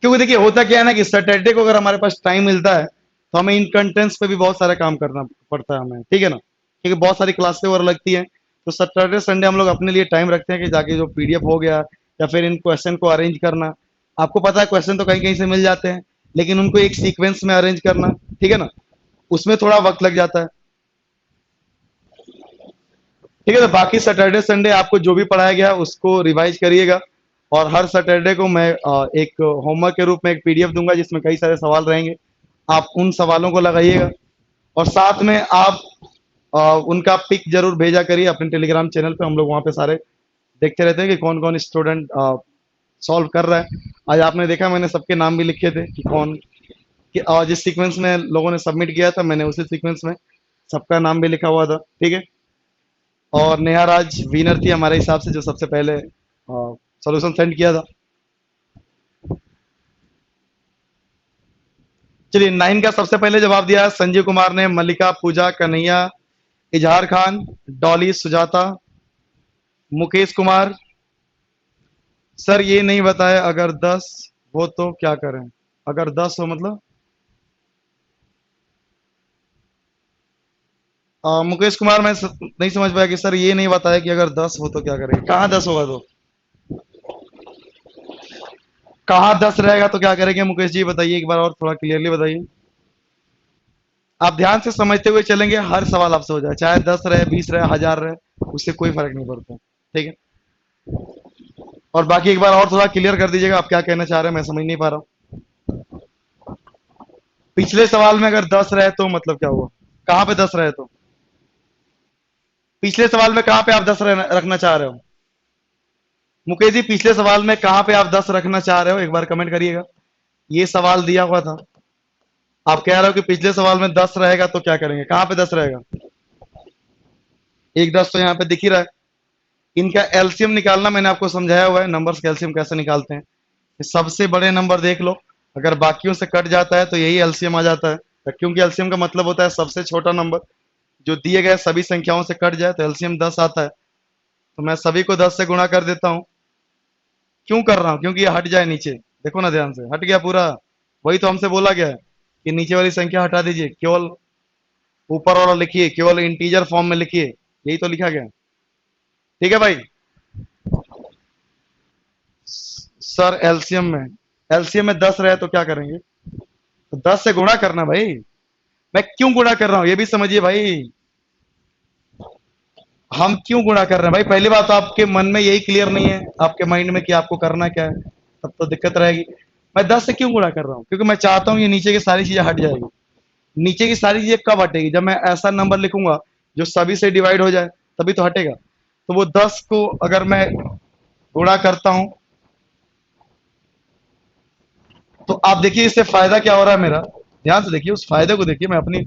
क्योंकि देखिए होता क्या है ना कि सैटरडे को अगर हमारे पास टाइम मिलता है तो हमें इन कंटेंट्स पे भी बहुत सारा काम करना पड़ता है हमें, ठीक है ना, क्योंकि बहुत सारी क्लासेस वगैरह लगती हैं। तो सैटरडे संडे हम लोग अपने लिए टाइम रखते हैं कि जाके जो पीडीएफ हो गया या फिर इन क्वेश्चन को अरेंज करना। आपको पता है क्वेश्चन तो कहीं कहीं से मिल जाते हैं, लेकिन उनको एक सीक्वेंस में अरेंज करना, ठीक है ना, उसमें थोड़ा वक्त लग जाता है, ठीक है। तो बाकी सैटरडे संडे आपको जो भी पढ़ाया गया उसको रिवाइज करिएगा। और हर सैटरडे को मैं एक होमवर्क के रूप में एक पीडीएफ दूंगा जिसमें कई सारे सवाल रहेंगे, आप उन सवालों को लगाइएगा। और साथ में आप उनका पिक जरूर भेजा करिए अपने टेलीग्राम चैनल पे, हम लोग वहाँ पे सारे देखते रहते हैं कि कौन कौन स्टूडेंट सॉल्व कर रहा है। आज आपने देखा मैंने सबके नाम भी लिखे थे कि कौन कि जिस सीक्वेंस में लोगों ने सबमिट किया था मैंने उसी सीक्वेंस में सबका नाम भी लिखा हुआ था, ठीक है। और नेहा राज विनर थी हमारे हिसाब से, जो सबसे पहले सॉल्यूशन सेंड किया था। चलिए 9 का सबसे पहले जवाब दिया संजीव कुमार ने, मल्लिका, पूजा, कन्हैया, इजहार खान, डॉली, सुजाता, मुकेश कुमार। सर ये नहीं बताया अगर 10 हो तो क्या करें, अगर 10 हो मतलब मुकेश कुमार मैं नहीं समझ पाया कि सर ये नहीं बताया कि अगर 10 हो तो क्या करेंगे, कहाँ 10 होगा तो कहाँ 10 रहेगा तो क्या करेंगे मुकेश जी, बताइए एक बार और थोड़ा क्लियरली बताइए। आप ध्यान से समझते हुए चलेंगे, हर सवाल आपसे हो जाए, चाहे 10 रहे 20 रहे 1000 रहे, उससे कोई फर्क नहीं पड़ता, ठीक है। और बाकी एक बार और थोड़ा क्लियर कर दीजिएगा आप क्या कहना चाह रहे हैं, मैं समझ नहीं पा रहा हूँ। पिछले सवाल में अगर 10 रहे तो मतलब क्या हुआ, कहाँ पे 10 रहे तो पिछले सवाल में कहाँ पे आप 10 रखना चाह रहे हो मुकेश जी, पिछले सवाल में कहाँ पे आप 10 रखना चाह रहे हो, एक बार कमेंट करिएगा। ये सवाल दिया हुआ था, आप कह रहे हो कि पिछले सवाल में 10 रहेगा तो क्या करेंगे, कहाँ पे 10 रहेगा, एक 10 तो यहाँ पे दिख ही रहा है। इनका एलसीएम निकालना मैंने आपको समझाया हुआ है, नंबर्स का एलसीएम कैसे निकालते हैं। सबसे बड़े नंबर देख लो, अगर बाकियों से कट जाता है तो यही एलसीएम आ जाता है, क्योंकि एलसीएम का मतलब होता है सबसे छोटा नंबर जो दिए गए सभी संख्याओं से कट जाए, तो एलसीएम 10 आता है। तो मैं सभी को 10 से गुणा कर देता हूँ। क्यों कर रहा हूँ, क्योंकि ये हट जाए नीचे, देखो ना ध्यान से, हट गया पूरा। वही तो हमसे बोला गया है कि नीचे वाली संख्या हटा दीजिए, केवल ऊपर वाला लिखिए, केवल इंटीजर फॉर्म में लिखिए, यही तो लिखा गया है, ठीक है भाई। सर एलसीएम में 10 रहे तो क्या करेंगे, तो 10 से गुणा करना भाई। मैं क्यों गुणा कर रहा हूं ये भी समझिए भाई, हम क्यों गुणा कर रहे हैं भाई। पहली बात तो आपके मन में यही क्लियर नहीं है आपके माइंड में कि आपको करना क्या है, तब तो दिक्कत रहेगी। मैं 10 से क्यों गुणा कर रहा हूँ, क्योंकि मैं चाहता हूँ ये नीचे की सारी चीजें हट जाएगी। नीचे की सारी चीजें कब हटेगी, जब मैं ऐसा नंबर लिखूंगा जो सभी से डिवाइड हो जाए, तभी तो हटेगा। तो वो 10 को अगर मैं गुणा करता हूं तो आप देखिए इससे फायदा क्या हो रहा है मेरा, ध्यान से देखिए, उस फायदे को देखिए, मैं अपनी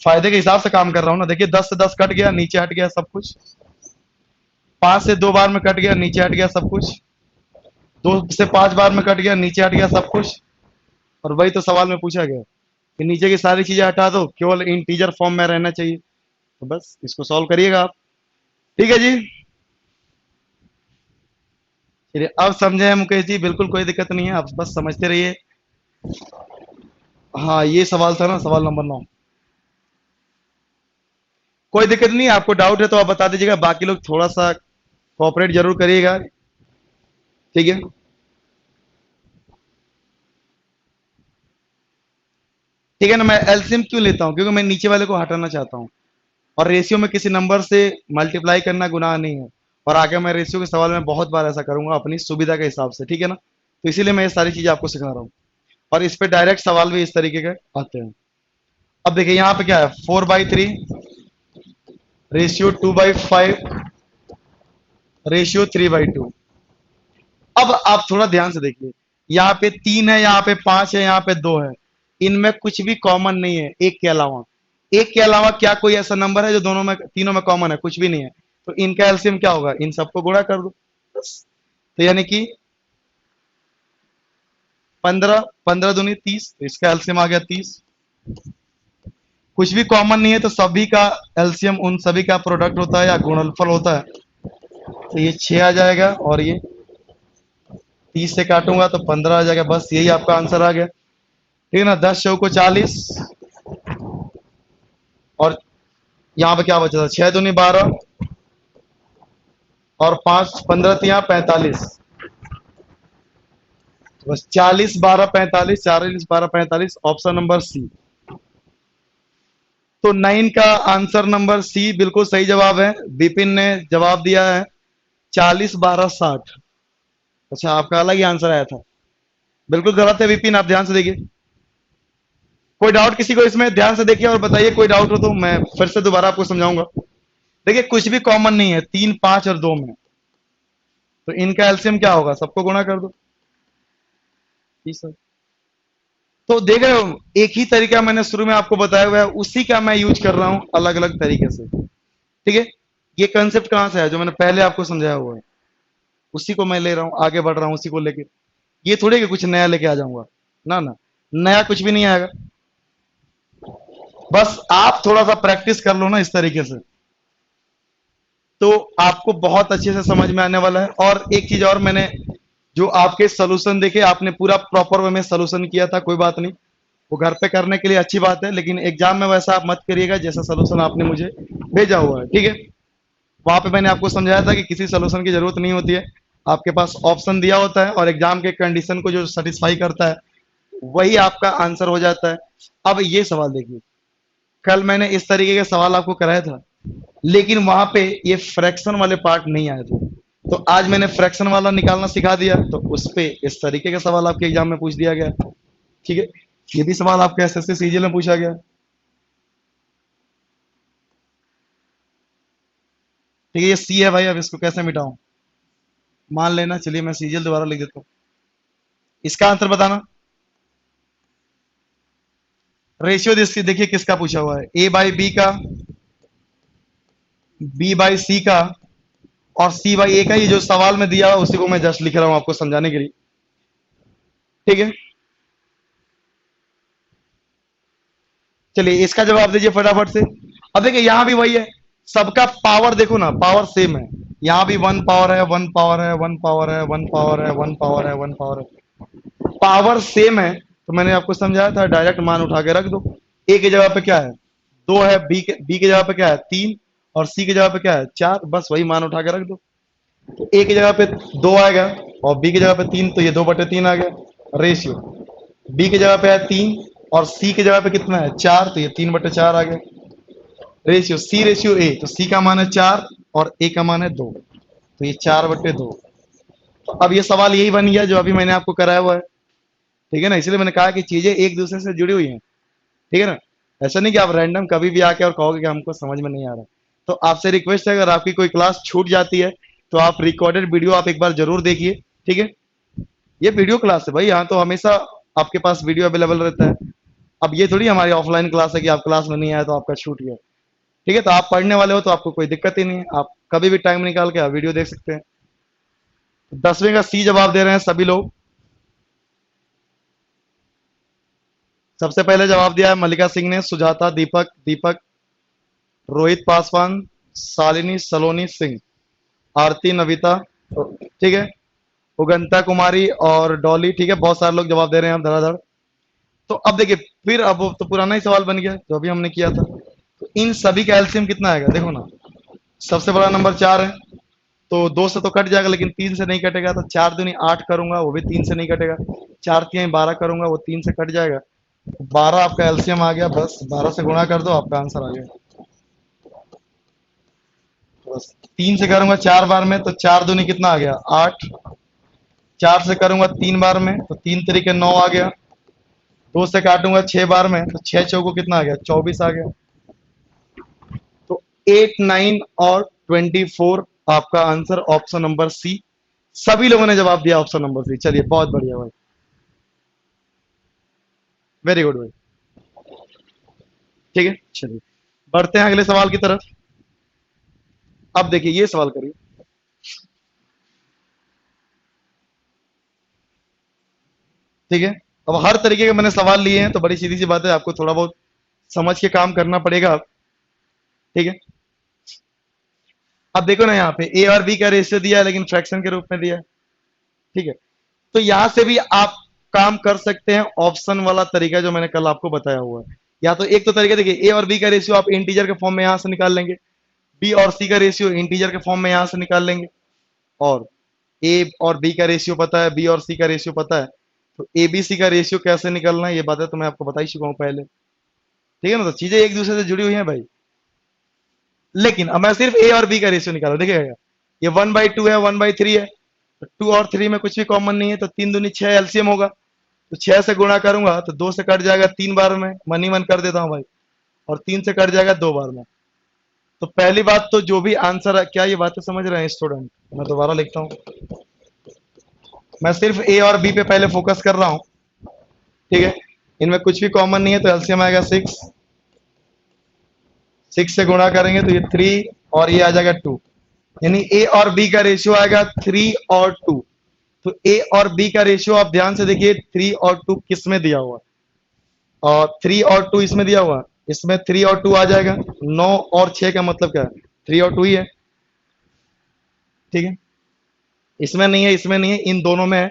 फायदे के हिसाब से काम कर रहा हूँ ना। देखिए 10 से 10 कट गया, नीचे हट गया सब कुछ। 5 से 2 बार में कट गया, नीचे हट गया सब कुछ। 2 से 5 बार में कट गया, नीचे हट गया सब कुछ। और वही तो सवाल में पूछा गया कि नीचे की सारी चीजें हटा दो, केवल इंटीजर फॉर्म में रहना चाहिए। तो बस इसको सॉल्व करिएगा आप, ठीक है जी। चलिए अब समझे हैं मुकेश जी, बिल्कुल कोई दिक्कत नहीं है, आप बस समझते रहिए। हाँ ये सवाल था ना, सवाल नंबर 9। कोई दिक्कत नहीं, आपको डाउट है तो आप बता दीजिएगा, बाकी लोग थोड़ा सा कोऑपरेट जरूर करिएगा, ठीक है। ठीक है ना, मैं एलसीएम क्यों लेता हूं, क्योंकि मैं नीचे वाले को हटाना चाहता हूं। और रेशियो में किसी नंबर से मल्टीप्लाई करना गुनाह नहीं है। और आगे मैं रेशियो के सवाल में बहुत बार ऐसा करूंगा अपनी सुविधा के हिसाब से, ठीक है ना। तो इसीलिए मैं ये सारी चीजें आपको सिखा रहा हूँ। और इस पे डायरेक्ट सवाल भी इस तरीके के आते हैं। अब देखिए यहाँ पे क्या है, 4/3 रेशियो 2/5 रेशियो 3/2। अब आप थोड़ा ध्यान से देखिए, यहाँ पे 3 है, यहाँ पे 5 है, यहाँ पे 2 है, इनमें कुछ भी कॉमन नहीं है एक के अलावा। एक के अलावा क्या कोई ऐसा नंबर है जो दोनों में तीनों में कॉमन है? कुछ भी नहीं है। तो इनका एलसीएम क्या होगा? इन सबको गुणा कर दो बस। तो यानी कि 15, 15 दूनी 30, तो इसका एलसीएम आ गया 30। कुछ भी कॉमन नहीं है तो सभी का एलसीएम उन सभी का प्रोडक्ट होता है या गुणनफल होता है। तो ये 6 आ जाएगा और ये 30 से काटूंगा तो 15 आ जाएगा। बस यही आपका आंसर आ गया, ठीक है ना। 10 चौको 40 और यहाँ पे क्या बचा था? 6 दूनी 12 और 5 15 तिया 45। तो बस 40 12 45, 40 12 45, ऑप्शन नंबर सी। तो 9 का आंसर नंबर सी बिल्कुल सही जवाब है। विपिन ने जवाब दिया है 40 12 60। अच्छा, आपका अलग ही आंसर आया था। बिल्कुल गलत है विपिन, आप ध्यान से देखिए। कोई डाउट किसी को इसमें? ध्यान से देखिए और बताइए, कोई डाउट हो तो मैं फिर से दोबारा आपको समझाऊंगा। देखिए कुछ भी कॉमन नहीं है 3 5 और 2 में। तो इनका एलसीएम क्या होगा? सबको गुणा कर दो। जी सर। तो देख रहे हो, एक ही तरीका मैंने शुरू में आपको बताया हुआ है, उसी का मैं यूज कर रहा हूं अलग अलग तरीके से। ठीक है। ये कंसेप्ट कहां से है? जो मैंने पहले आपको समझाया हुआ है, उसी को मैं ले रहा हूं, आगे बढ़ रहा हूं उसी को लेके। ये थोड़ी कि कुछ नया लेके आ जाऊंगा, ना ना, नया कुछ भी नहीं आएगा। बस आप थोड़ा सा प्रैक्टिस कर लो ना इस तरीके से, तो आपको बहुत अच्छे से समझ में आने वाला है। और एक चीज और, मैंने जो आपके सोल्यूशन देखे, आपने पूरा प्रॉपर वे में सोल्यूशन किया था, कोई बात नहीं, वो घर पे करने के लिए अच्छी बात है, लेकिन एग्जाम में वैसा आप मत करिएगा जैसा सोल्यूशन आपने मुझे भेजा हुआ है। ठीक है। वहां पे मैंने आपको समझाया था कि किसी सोल्यूशन की जरूरत नहीं होती है, आपके पास ऑप्शन दिया होता है और एग्जाम के कंडीशन को जो सेटिस्फाई करता है वही आपका आंसर हो जाता है। अब ये सवाल देखिए, कल मैंने इस तरीके के सवाल आपको कराया था, लेकिन वहां पे ये फ्रैक्शन वाले पार्ट नहीं आए थे। तो आज मैंने फ्रैक्शन वाला निकालना सिखा दिया, तो उस पे इस तरीके का सवाल आपके एग्जाम में पूछ दिया गया। ठीक है। ये भी सवाल आपके एसएससी सीजीएल में पूछा गया। ठीक है, ये सी है भाई, अब इसको कैसे मिटाऊं? मान लेना, चलिए मैं सीजीएल दोबारा लिख देता हूँ। इसका आंसर बताना। रेशियो देखिए किसका पूछा हुआ है, ए बाई बी का, बी बाई सी का और सी बाई ए का। ये जो सवाल में दिया हुआ उसी को मैं जस्ट लिख रहा हूं आपको समझाने के लिए। ठीक है। चलिए इसका जवाब दीजिए फटाफट से। अब देखिए यहां भी वही है, सबका पावर देखो ना, पावर सेम है। यहां भी वन पावर है, वन पावर है, वन पावर है, वन पावर है, वन पावर है, वन पावर है, पावर सेम है। तो मैंने आपको समझाया था डायरेक्ट मान उठा के रख दो। ए की जगह पे क्या है? 2 है। बी की जगह पे क्या है? 3। और सी की जगह पे क्या है? 4। बस वही मान उठा के रख दो। तो ए की जगह पे 2 आएगा और बी की जगह पे 3, तो ये 2/3 आ गया रेशियो। बी की जगह पे है 3 और सी की जगह पे कितना है? 4, तो ये 3/4 आ गया रेशियो। सी रेशियो ए, तो सी का मान है 4 और ए का मान है 2, तो ये 4/2। तो अब ये सवाल यही बन गया जो अभी मैंने आपको कराया हुआ है। ठीक है ना, इसलिए मैंने कहा कि चीजें एक दूसरे से जुड़ी हुई हैं। ठीक है ना, ऐसा नहीं कि आप रैंडम कभी भी आके और कहोगे कि हमको समझ में नहीं आ रहा। तो आपसे रिक्वेस्ट है, अगर आपकी कोई क्लास छूट जाती है तो आप रिकॉर्डेड वीडियो आप एक बार जरूर देखिए। ठीक है। ये वीडियो क्लास है भाई, यहाँ तो हमेशा आपके पास वीडियो अवेलेबल रहता है। अब ये थोड़ी हमारी ऑफलाइन क्लास है कि आप क्लास में नहीं आए तो आपका छूट गया। ठीक है। तो आप पढ़ने वाले हो तो आपको कोई दिक्कत ही नहीं है, आप कभी भी टाइम निकाल के आप वीडियो देख सकते हैं। 10वें का सी जवाब दे रहे हैं सभी लोग। सबसे पहले जवाब दिया है मल्लिका सिंह ने, सुजाता, दीपक, रोहित पासवान, शालिनी सलोनी सिंह, आरती, नविता, ठीक है, उगंता कुमारी और डॉली। ठीक है, बहुत सारे लोग जवाब दे रहे हैं अब धड़ाधड़। तो अब देखिए, फिर अब तो पुराना ही सवाल बन गया जो अभी हमने किया था। तो इन सभी का एलसीएम कितना आएगा देखो ना। सबसे बड़ा नंबर 4 है, तो 2 से तो कट जाएगा लेकिन 3 से नहीं कटेगा। तो 4 दूनी 8 करूंगा, वो भी 3 से नहीं कटेगा। 4 तिहाई 12 करूंगा, वो 3 से कट जाएगा। 12 आपका एलसीएम आ गया, बस 12 से गुणा कर दो, आपका आंसर आ गया। तो बस 3 से करूंगा 4 बार में तो 4 दूनी कितना आ गया? 8। 4 से करूंगा 3 बार में तो 3 तरीके 9 आ गया। 2 से काटूंगा 6 बार में तो 6 चौको कितना आ गया? 24 आ गया। तो 8 9 और 24 आपका आंसर ऑप्शन नंबर सी। सभी लोगों ने जवाब दिया ऑप्शन नंबर सी। चलिए बहुत बढ़िया भाई, वेरी गुड भाई। ठीक है, चलिए बढ़ते हैं अगले सवाल की तरफ। अब देखिए ये सवाल करिए। ठीक है, अब हर तरीके के मैंने सवाल लिए हैं, तो बड़ी सीधी सी बात है, आपको थोड़ा बहुत समझ के काम करना पड़ेगा। ठीक है, अब देखो ना, यहाँ पे ए और बी का रेशियो दिया है, लेकिन फ्रैक्शन के रूप में दिया है। ठीक है, तो यहां से भी आप काम कर सकते हैं ऑप्शन वाला तरीका जो मैंने कल आपको बताया हुआ है। या तो एक तो तरीका देखिए, ए और बी का रेशियो आप इंटीजर के फॉर्म में यहां से निकाल लेंगे, बी और सी का रेशियो इंटीजर के फॉर्म में यहां से निकाल लेंगे, और ए और बी का रेशियो पता है, बी और सी का रेशियो पता है, तो ए बी सी का रेशियो कैसे निकलना है ये बातें तो मैं आपको बता ही चुका हूं पहले। ठीक है ना, तो चीजें एक दूसरे से जुड़ी हुई हैं भाई। लेकिन अब मैं सिर्फ ए और बी का रेशियो निकाला, देखिएगा ये 1/2 है, 1/3 है, तो 2 और 3 में कुछ भी कॉमन नहीं है, तो 3 दूनी 6 एलसीएम होगा, तो 6 से गुणा करूंगा तो 2 से कट जाएगा 3 बार में, मन ही मन कर देता हूं भाई, और 3 से कट जाएगा 2 बार में। तो पहली बात तो जो भी आंसर है, क्या ये बातें समझ रहे हैं स्टूडेंट? मैं दोबारा लिखता हूं, मैं सिर्फ ए और बी पे पहले फोकस कर रहा हूं। ठीक है, इनमें कुछ भी कॉमन नहीं है, तो एलसीएम आएगा 6, 6 से गुणा करेंगे तो ये 3, और ये आ जाएगा 2, यानी ए और बी का रेशियो आएगा 3 और 2। तो ए और बी का रेशियो आप ध्यान से देखिए, 3 और 2 किस में दिया हुआ, और 3 और 2 इसमें दिया हुआ, इसमें 3 और 2 आ जाएगा, 9 और 6 का मतलब क्या है, 3 और 2 ही है। ठीक है, इसमें नहीं है, इसमें नहीं है, इन दोनों में है।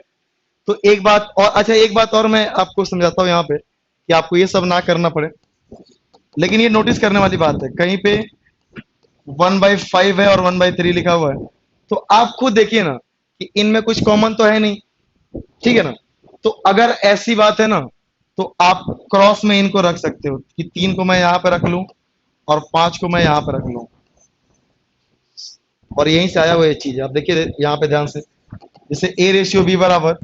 तो एक बात और, अच्छा एक बात और मैं आपको समझाता हूं यहाँ पे, कि आपको ये सब ना करना पड़े, लेकिन ये नोटिस करने वाली बात है, कहीं पे 1/5 है और 1/3 लिखा हुआ है, तो आप खुद देखिए ना कि इनमें कुछ कॉमन तो है नहीं। ठीक है ना, तो अगर ऐसी बात है ना, तो आप क्रॉस में इनको रख सकते हो, कि 3 को मैं यहाँ पे रख लूं और 5 को मैं यहाँ पे रख लूं, और यहीं से आया हुआ ये चीज आप देखिए यहाँ पे ध्यान से, जैसे ए रेशियो बी बराबर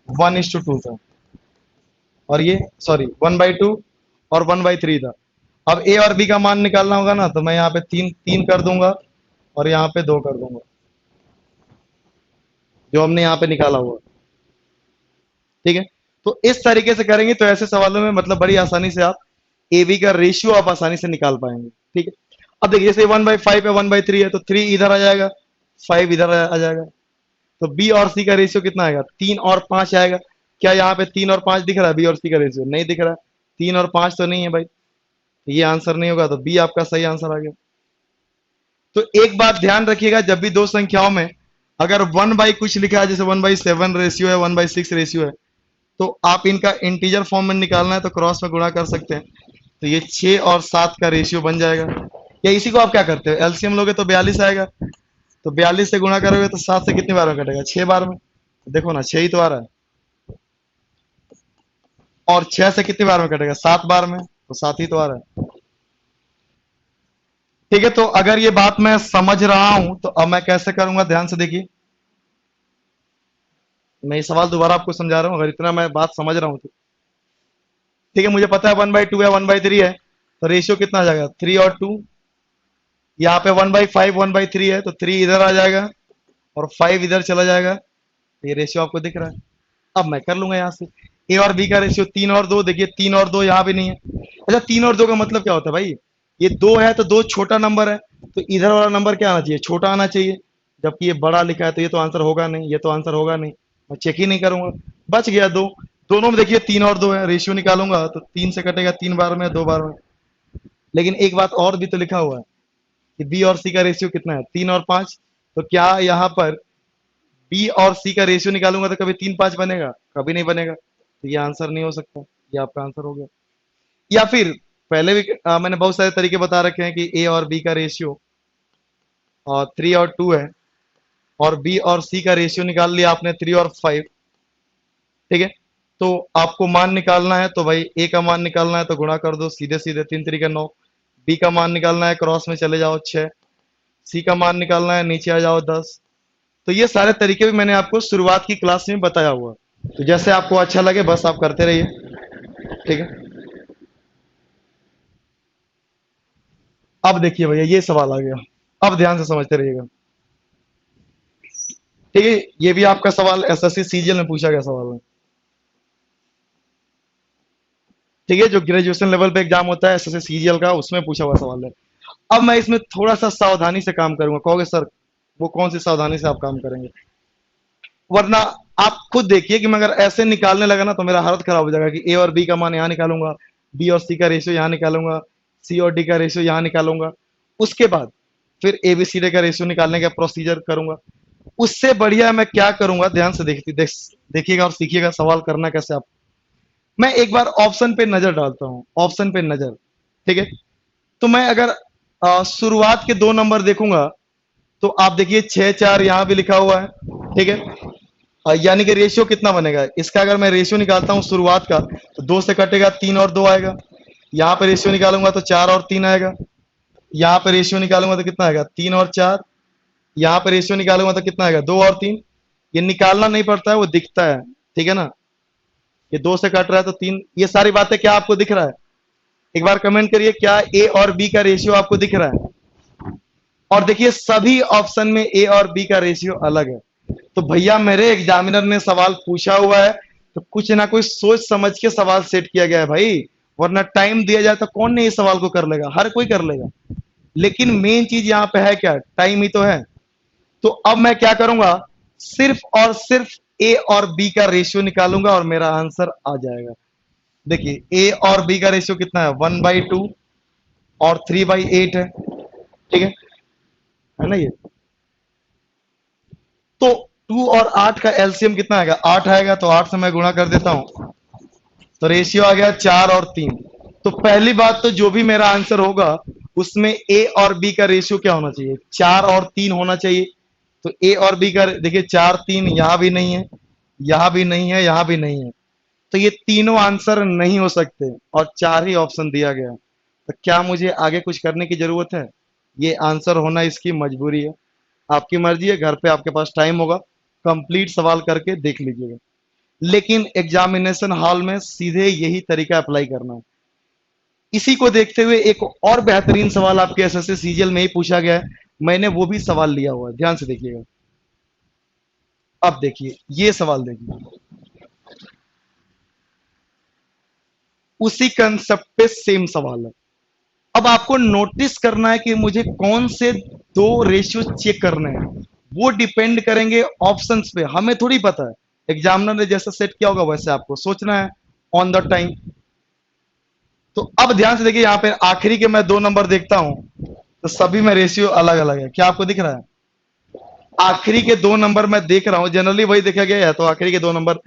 1:2 था, और ये सॉरी 1/2 और 1/3 था। अब ए और बी का मान निकालना होगा ना, तो मैं यहाँ पे 3 कर दूंगा और यहाँ पे 2 कर दूंगा, जो हमने यहाँ पे निकाला हुआ। ठीक है, तो इस तरीके से करेंगे तो ऐसे सवालों में मतलब बड़ी आसानी से आप ए बी का रेशियो आप आसानी से निकाल पाएंगे। ठीक है, अब देखिए जैसे 1/5 है, 1/3 है, तो 3 इधर आ जाएगा, 5 इधर आ जाएगा, तो बी और सी का रेशियो कितना आएगा, 3 और 5 आएगा। क्या यहाँ पे 3 और 5 दिख रहा है? बी और सी का रेशियो नहीं दिख रहा, 3 और 5 तो नहीं है भाई, तो ये आंसर नहीं होगा, तो बी आपका सही आंसर आ गया। तो एक बात ध्यान रखिएगा, जब भी दो संख्याओं में अगर 1 बाई कुछ लिखा है, जैसे 1/7 रेशियो है, 1/6 रेशियो है, तो आप इनका इंटीजर फॉर्म में निकालना है तो क्रॉस में गुणा कर सकते हैं, तो ये 6 और 7 का रेशियो बन जाएगा। या इसी को आप क्या करते हो, एलसीएम लोगे तो 42 आएगा, तो 42 से गुणा करोगे तो 7 से कितनी बार में कटेगा, 6 बार में, देखो ना 6 ही तो आ रहा है, और 6 से कितनी बार में कटेगा, 7 बार में, तो 7 ही तो आ रहा है। ठीक है, तो अगर ये बात मैं समझ रहा हूं तो अब मैं कैसे करूंगा, ध्यान से देखिए, मैं ये सवाल दोबारा आपको समझा रहा हूं, अगर इतना मैं बात समझ रहा हूं तो। ठीक है, मुझे पता है 1/2 है, 1/3 है, तो रेशियो कितना आ जाएगा, 3 और 2, यहाँ पे 1/5 1/3 है, तो 3 इधर आ जाएगा और 5 इधर चला जाएगा, तो ये रेशियो आपको दिख रहा है। अब मैं कर लूंगा यहाँ से, ए और बी का रेशियो 3 और 2, देखिए 3 और 2 यहाँ भी नहीं है। अच्छा 3 और 2 का मतलब क्या होता है भाई, ये 2 है तो 2 छोटा नंबर है, तो इधर वाला नंबर क्या आना चाहिए, छोटा आना चाहिए, जबकि ये बड़ा लिखा है, तो ये तो आंसर होगा नहीं, ये तो आंसर होगा नहीं, मैं चेक ही नहीं करूंगा, बच गया 2। दोनों में देखिए 3 और 2 है, रेशियो निकालूंगा तो 3 से कटेगा 3 बार में, 2 बार में। लेकिन एक बात और भी तो लिखा हुआ है कि बी और सी का रेशियो कितना है, 3 और 5, तो क्या यहाँ पर बी और सी का रेशियो निकालूंगा तो कभी 3 5 बनेगा, कभी नहीं बनेगा, तो ये आंसर नहीं हो सकता, ये आपका आंसर हो गया। या फिर पहले भी मैंने बहुत सारे तरीके बता रखे हैं कि ए और बी का रेशियो 3 और 2 है, और बी और सी का रेशियो निकाल लिया आपने 3 और 5। ठीक है, तो आपको मान निकालना है तो भाई ए का मान निकालना है तो गुणा कर दो सीधे सीधे, 3 3 9, बी का मान निकालना है क्रॉस में चले जाओ 6, सी का मान निकालना है नीचे आ जाओ 10। तो ये सारे तरीके भी मैंने आपको शुरुआत की क्लास में बताया हुआ, तो जैसे आपको अच्छा लगे बस आप करते रहिए। ठीक है, अब देखिए भैया ये सवाल आ गया, अब ध्यान से समझते रहिएगा। ठीक है, ये भी आपका सवाल एसएससी सीजीएल में पूछा गया सवाल है। ठीक है, जो ग्रेजुएशन लेवल पे एग्जाम होता है एसएससी सीजीएल का, उसमें पूछा हुआ सवाल है। अब मैं इसमें थोड़ा सा सावधानी से काम करूंगा। कहोगे सर वो कौन सी सावधानी से आप काम करेंगे? वरना आप खुद देखिए कि मैं अगर ऐसे निकालने लगा ना तो मेरा हालत खराब हो जाएगा कि ए और बी का मान यहाँ निकालूंगा, बी और सी का रेशियो यहाँ निकालूंगा, सी और डी का रेशियो यहाँ निकालूंगा, उसके बाद फिर ए बी सी डी का रेशियो निकालने का प्रोसीजर करूंगा। उससे बढ़िया मैं क्या करूंगा, ध्यान से देखिएगा और सीखिएगा सवाल करना कैसे आप। मैं एक बार ऑप्शन पे नजर डालता हूँ, ऑप्शन पे नजर, ठीक है। तो मैं अगर शुरुआत के दो नंबर देखूंगा तो आप देखिए 6 4 यहाँ भी लिखा हुआ है, ठीक है। यानी कि रेशियो कितना बनेगा इसका, अगर मैं रेशियो निकालता हूँ शुरुआत का तो 2 से कटेगा 3 और 2 आएगा। यहाँ पे रेशियो निकालूंगा तो 4 और 3 आएगा। यहाँ पे रेशियो निकालूंगा तो कितना आएगा, 3 और 4। यहाँ पे रेशियो निकालूंगा तो कितना आएगा, 2 और 3। ये निकालना नहीं पड़ता है, वो दिखता है, ठीक है ना। ये 2 से कट रहा है तो 3। ये सारी बातें क्या आपको दिख रहा है? एक बार कमेंट करिए, क्या ए और बी का रेशियो आपको दिख रहा है? और देखिए सभी ऑप्शन में ए और बी का रेशियो अलग है। तो भैया मेरे एग्जामिनर ने सवाल पूछा हुआ है तो कुछ ना कुछ सोच समझ के सवाल सेट किया गया है भाई। वरना टाइम दिया जाए तो कौन नहीं इस सवाल को कर लेगा, हर कोई कर लेगा। लेकिन मेन चीज यहाँ पे है क्या, टाइम ही तो है। तो अब मैं क्या करूंगा, सिर्फ और सिर्फ ए और बी का रेशियो निकालूंगा और मेरा आंसर आ जाएगा। देखिए ए और बी का रेशियो कितना है, 1/2 और 3/8 है, ठीक है ना। ये तो 2 और 8 का एलसीएम कितना आएगा, 8 आएगा। तो 8 से मैं गुणा कर देता हूं तो रेशियो आ गया 4 और 3। तो पहली बात तो जो भी मेरा आंसर होगा उसमें ए और बी का रेशियो क्या होना चाहिए, 4 और 3 होना चाहिए। तो ए और बी का देखिए 4 3, यहां भी नहीं है, यहां भी नहीं है, यहां भी नहीं है। तो ये तीनों आंसर नहीं हो सकते और 4 ही ऑप्शन दिया गया। तो क्या मुझे आगे कुछ करने की जरूरत है? ये आंसर होना इसकी मजबूरी है। आपकी मर्जी है, घर पे आपके पास टाइम होगा, कंप्लीट सवाल करके देख लीजिएगा। लेकिन एग्जामिनेशन हॉल में सीधे यही तरीका अप्लाई करना है। इसी को देखते हुए एक और बेहतरीन सवाल आपके एसएससी सीजीएल में ही पूछा गया है, मैंने वो भी सवाल लिया हुआ है, ध्यान से देखिएगा। अब देखिए ये सवाल देखिए, उसी कंसेप्ट पे सेम सवाल है। अब आपको नोटिस करना है कि मुझे कौन से दो रेशियो चेक करने हैं, वो डिपेंड करेंगे ऑप्शंस पे। हमें थोड़ी पता है, एग्जामिनर ने जैसा सेट किया होगा वैसे आपको सोचना है ऑन द टाइम। तो अब ध्यान से देखिए, यहाँ पे आखिरी के मैं दो नंबर देखता हूं तो सभी में रेशियो अलग अलग है। क्या आपको दिख रहा है? आखिरी के दो नंबर मैं देख रहा हूं, जनरली वही देखा गया है। तो आखिरी के दो नंबर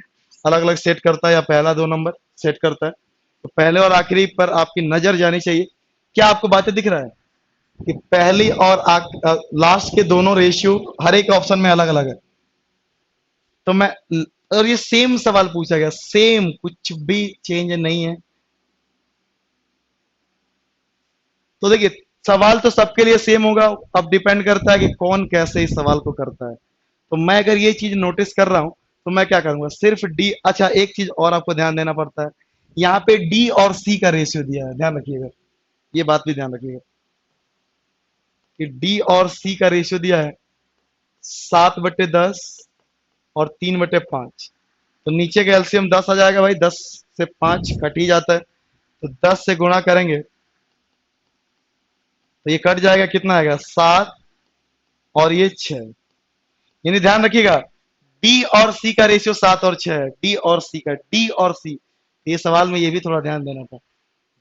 अलग अलग सेट करता है या पहला दो नंबर सेट करता है। तो पहले और आखिरी पर आपकी नजर जानी चाहिए। क्या आपको बातें दिख रहा है कि पहली और लास्ट के दोनों रेशियो हर एक ऑप्शन में अलग अलग है? तो मैं, और ये सेम सवाल पूछा गया, सेम, कुछ भी चेंज नहीं है। तो देखिए सवाल तो सबके लिए सेम होगा, अब डिपेंड करता है कि कौन कैसे इस सवाल को करता है। तो मैं अगर ये चीज नोटिस कर रहा हूं तो मैं क्या करूंगा, सिर्फ डी। अच्छा एक चीज और आपको ध्यान देना पड़ता है, यहाँ पे डी और सी का रेशियो दिया है, ध्यान रखिएगा, ये बात भी ध्यान रखिएगा कि डी और सी का रेशियो दिया है 7/10 और 3/5। तो नीचे का एलसीएम 10 आ जाएगा भाई, 10 से 5 कट ही जाता है। तो 10 से गुणा करेंगे तो ये कट जाएगा, कितना आएगा 7 और ये 6। यानी ध्यान रखिएगा डी और सी का रेशियो 7 और 6 है। डी और सी का, डी और सी, ये सवाल में ये भी थोड़ा ध्यान देना था,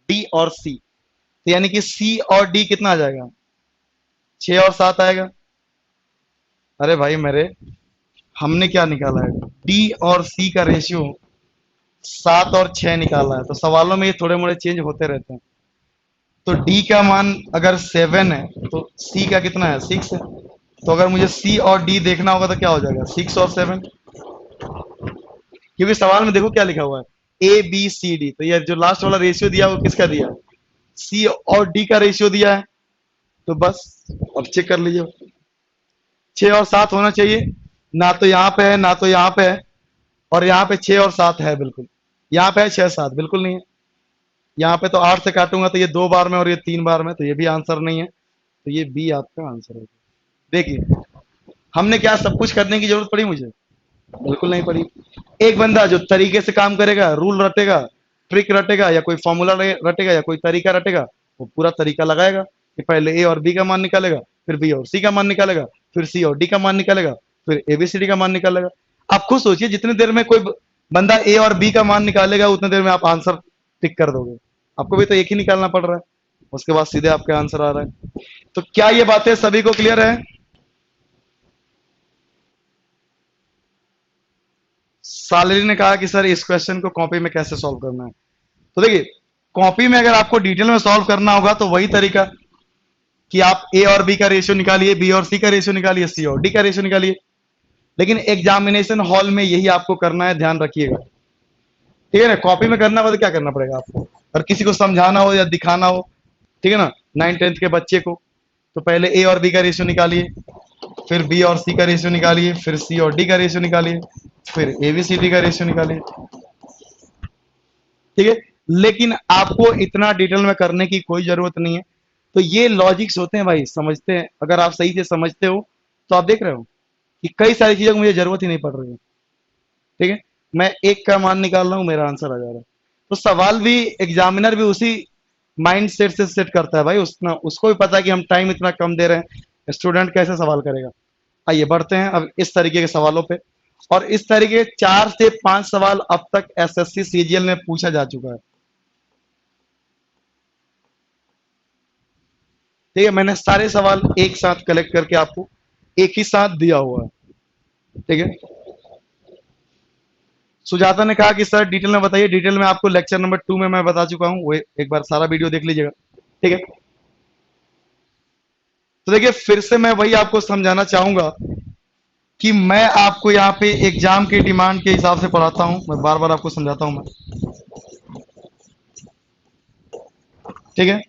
डी और सी। तो यानी कि सी और डी कितना आ जाएगा, 6 और 7 आएगा। अरे भाई मेरे, हमने क्या निकाला है, डी और सी का रेशियो 7 और 6 निकाला है। तो सवालों में ये थोड़े मोड़े चेंज होते रहते हैं। तो डी का मान अगर 7 है तो सी का कितना है, 6 है। तो अगर मुझे सी और डी देखना होगा तो क्या हो जाएगा, 6 और 7। क्योंकि सवाल में देखो क्या लिखा हुआ है, ए बी सी डी। तो ये जो लास्ट वाला रेशियो दिया वो किसका दिया, सी और डी का रेशियो दिया है। तो बस अब चेक कर लीजिए, 6 और 7 होना चाहिए, ना तो यहाँ पे है ना तो यहाँ पे है। और यहाँ पे 6 और 7 है बिल्कुल, यहाँ पे है 6 7 बिल्कुल नहीं है। यहाँ पे तो 8 से काटूंगा तो ये 2 बार में और ये 3 बार में, तो ये भी आंसर नहीं है। तो ये बी आपका आंसर होगा। देखिए हमने क्या सब कुछ करने की जरूरत पड़ी मुझे, बिल्कुल नहीं पड़ी। एक बंदा जो तरीके से काम करेगा, रूल रटेगा, ट्रिक रटेगा या कोई फॉर्मूला रटेगा या कोई तरीका रटेगा, वो पूरा तरीका लगाएगा कि पहले ए और बी का मान निकालेगा, फिर बी और सी का मान निकालेगा, फिर सी और डी का मान निकालेगा, फिर एबीसीडी का मान निकालेगा। आप खुद सोचिए, जितनी देर में कोई बंदा ए और बी का मान निकालेगा उतनी देर में आप आंसर टिक कर दोगे। आपको भी तो एक ही निकालना पड़ रहा है, उसके बाद सीधे आपके आंसर आ रहा है। तो क्या ये बातें सभी को क्लियर है? सालरी ने कहा कि सर इस क्वेश्चन को कॉपी में कैसे सॉल्व करना है। तो देखिए, कॉपी में अगर आपको डिटेल में सॉल्व करना होगा तो वही तरीका कि आप ए और बी का रेशियो निकालिए, बी और सी का रेशियो निकालिए, सी और डी का रेशियो निकालिए। लेकिन एग्जामिनेशन हॉल में यही आपको करना है, ध्यान रखिएगा, ठीक है ना। कॉपी में करना हो तो क्या करना पड़ेगा आपको, और किसी को समझाना हो या दिखाना हो, ठीक है ना, 9th-10th के बच्चे को, तो पहले ए और बी का रेशियो निकालिए, फिर बी और सी का रेशियो निकालिए, फिर सी और डी का रेशियो निकालिए, फिर ए बी सी डी का रेशियो निकालिए, ठीक है। लेकिन आपको इतना डिटेल में करने की कोई जरूरत नहीं है। तो ये लॉजिक्स होते हैं भाई, समझते हैं, अगर आप सही से समझते हो तो आप देख रहे हो कि कई सारी चीजों की मुझे जरूरत ही नहीं पड़ रही है, ठीक है। मैं एक का मान निकाल रहा हूं, मेरा आंसर आ जा रहा है। तो सवाल भी एग्जामिनर भी उसी माइंड सेट से सेट करता है भाई, उसको भी पता है कि हम टाइम इतना कम दे रहे हैं, स्टूडेंट कैसे सवाल करेगा। आइए बढ़ते हैं अब इस तरीके के सवालों पे। और इस तरीके 4 से 5 सवाल अब तक एसएससी सीजीएल में पूछा जा चुका है, ठीक है। मैंने सारे सवाल एक साथ कलेक्ट करके आपको एक ही साथ दिया हुआ है, ठीक है। सुजाता ने कहा कि सर डिटेल में बताइए। डिटेल में आपको लेक्चर नंबर 2 में मैं बता चुका हूं, वो एक बार सारा वीडियो देख लीजिएगा, ठीक है। तो देखिए, फिर से मैं वही आपको समझाना चाहूंगा कि मैं आपको यहाँ पे एग्जाम की डिमांड के हिसाब से पढ़ाता हूं, मैं बार बार आपको समझाता हूं मैं, ठीक है।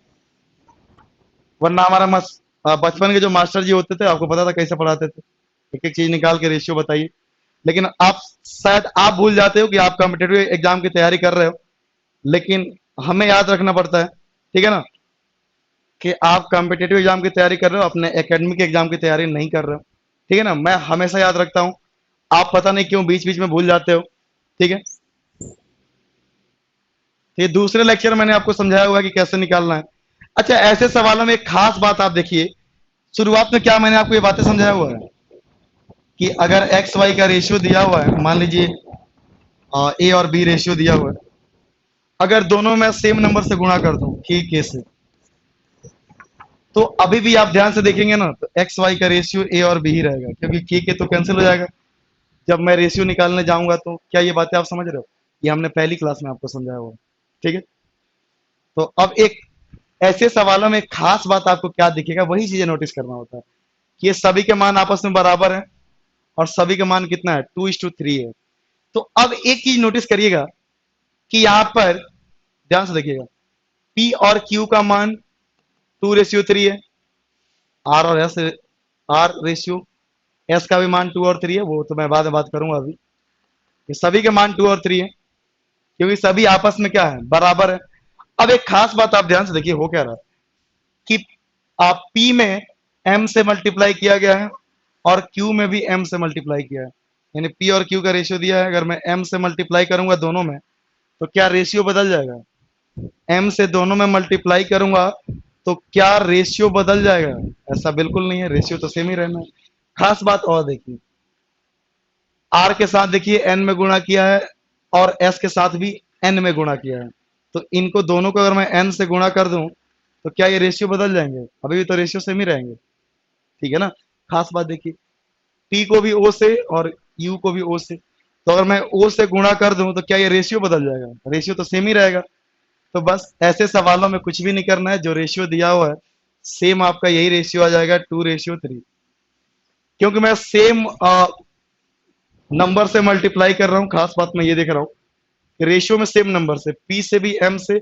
वरना हमारा बचपन के जो मास्टर जी होते थे, आपको पता था कैसे पढ़ाते थे, एक एक चीज निकाल के रेशियो बताइए। लेकिन आप शायद आप भूल जाते हो कि आप कॉम्पिटेटिव एग्जाम की तैयारी कर रहे हो, लेकिन हमें याद रखना पड़ता है, ठीक है ना, कि आप कॉम्पिटेटिव एग्जाम की तैयारी कर रहे हो, अपने एकेडमिक एग्जाम की तैयारी नहीं कर रहे हो, ठीक है ना। मैं हमेशा याद रखता हूं, आप पता नहीं क्यों बीच बीच में भूल जाते हो, ठीक है। ये दूसरे लेक्चर में मैंने आपको समझाया हुआ है कि कैसे निकालना है। अच्छा, ऐसे सवालों में एक खास बात आप देखिए, शुरुआत में क्या मैंने आपको ये बातें समझाया हुआ है कि अगर एक्स वाई का रेशियो दिया हुआ है, मान लीजिए ए और बी रेशियो दिया हुआ है, अगर दोनों में सेम नंबर से गुणा कर दूं के से, तो अभी भी आप ध्यान से देखेंगे ना, तो एक्स वाई का रेशियो ए और बी ही रहेगा, क्योंकि के तो कैंसिल हो जाएगा जब मैं रेशियो निकालने जाऊंगा। तो क्या ये बातें आप समझ रहे हो? ये हमने पहली क्लास में आपको समझाया हुआ है, ठीक है। तो अब एक ऐसे सवालों में खास बात आपको क्या दिखेगा, वही चीजें नोटिस करना होता है कि ये सभी के मान आपस में बराबर है और सभी का मान कितना है, 2:3 है। तो अब एक चीज नोटिस करिएगा कि यहां पर ध्यान से देखिएगा, पी और क्यू का मान 2:3 है, आर और एस, आर रेशियो एस का भी मान 2 और 3 है, वो तो मैं बाद में बात करूंगा। अभी ये सभी के मान 2 और 3 है, क्योंकि सभी आपस में क्या है, बराबर है। अब एक खास बात आप ध्यान से देखिए, हो क्या रहा है कि आप पी में एम से मल्टीप्लाई किया गया है और क्यू में भी एम से मल्टीप्लाई किया है, यानी पी और क्यू का रेशियो दिया है, अगर मैं एम से मल्टीप्लाई करूंगा दोनों में, तो क्या रेशियो बदल जाएगा? एम से दोनों में मल्टीप्लाई करूंगा तो क्या रेशियो बदल जाएगा? ऐसा बिल्कुल नहीं है, रेशियो तो सेम ही रहना है। खास बात और देखिए, आर के साथ देखिए एन में गुणा किया है और एस के साथ भी एन में गुणा किया है, तो इनको दोनों को अगर मैं एन से गुणा कर दूं तो क्या ये रेशियो बदल जाएंगे? अभी भी तो रेशियो सेम ही रहेंगे, ठीक है ना। खास बात देखिए, टी को भी ओ से और यू को भी ओ से, तो अगर मैं ओ से गुणा कर दूं तो क्या ये रेशियो बदल जाएगा? रेशियो तो सेम ही रहेगा। तो बस ऐसे सवालों में कुछ भी नहीं करना है, जो रेशियो दिया हुआ है सेम आपका यही रेशियो आ जाएगा, 2:3, क्योंकि मैं सेम नंबर से मल्टीप्लाई कर रहा हूं। खास बात मैं ये देख रहा हूं, रेशियो में सेम नंबर से, पी से भी एम से,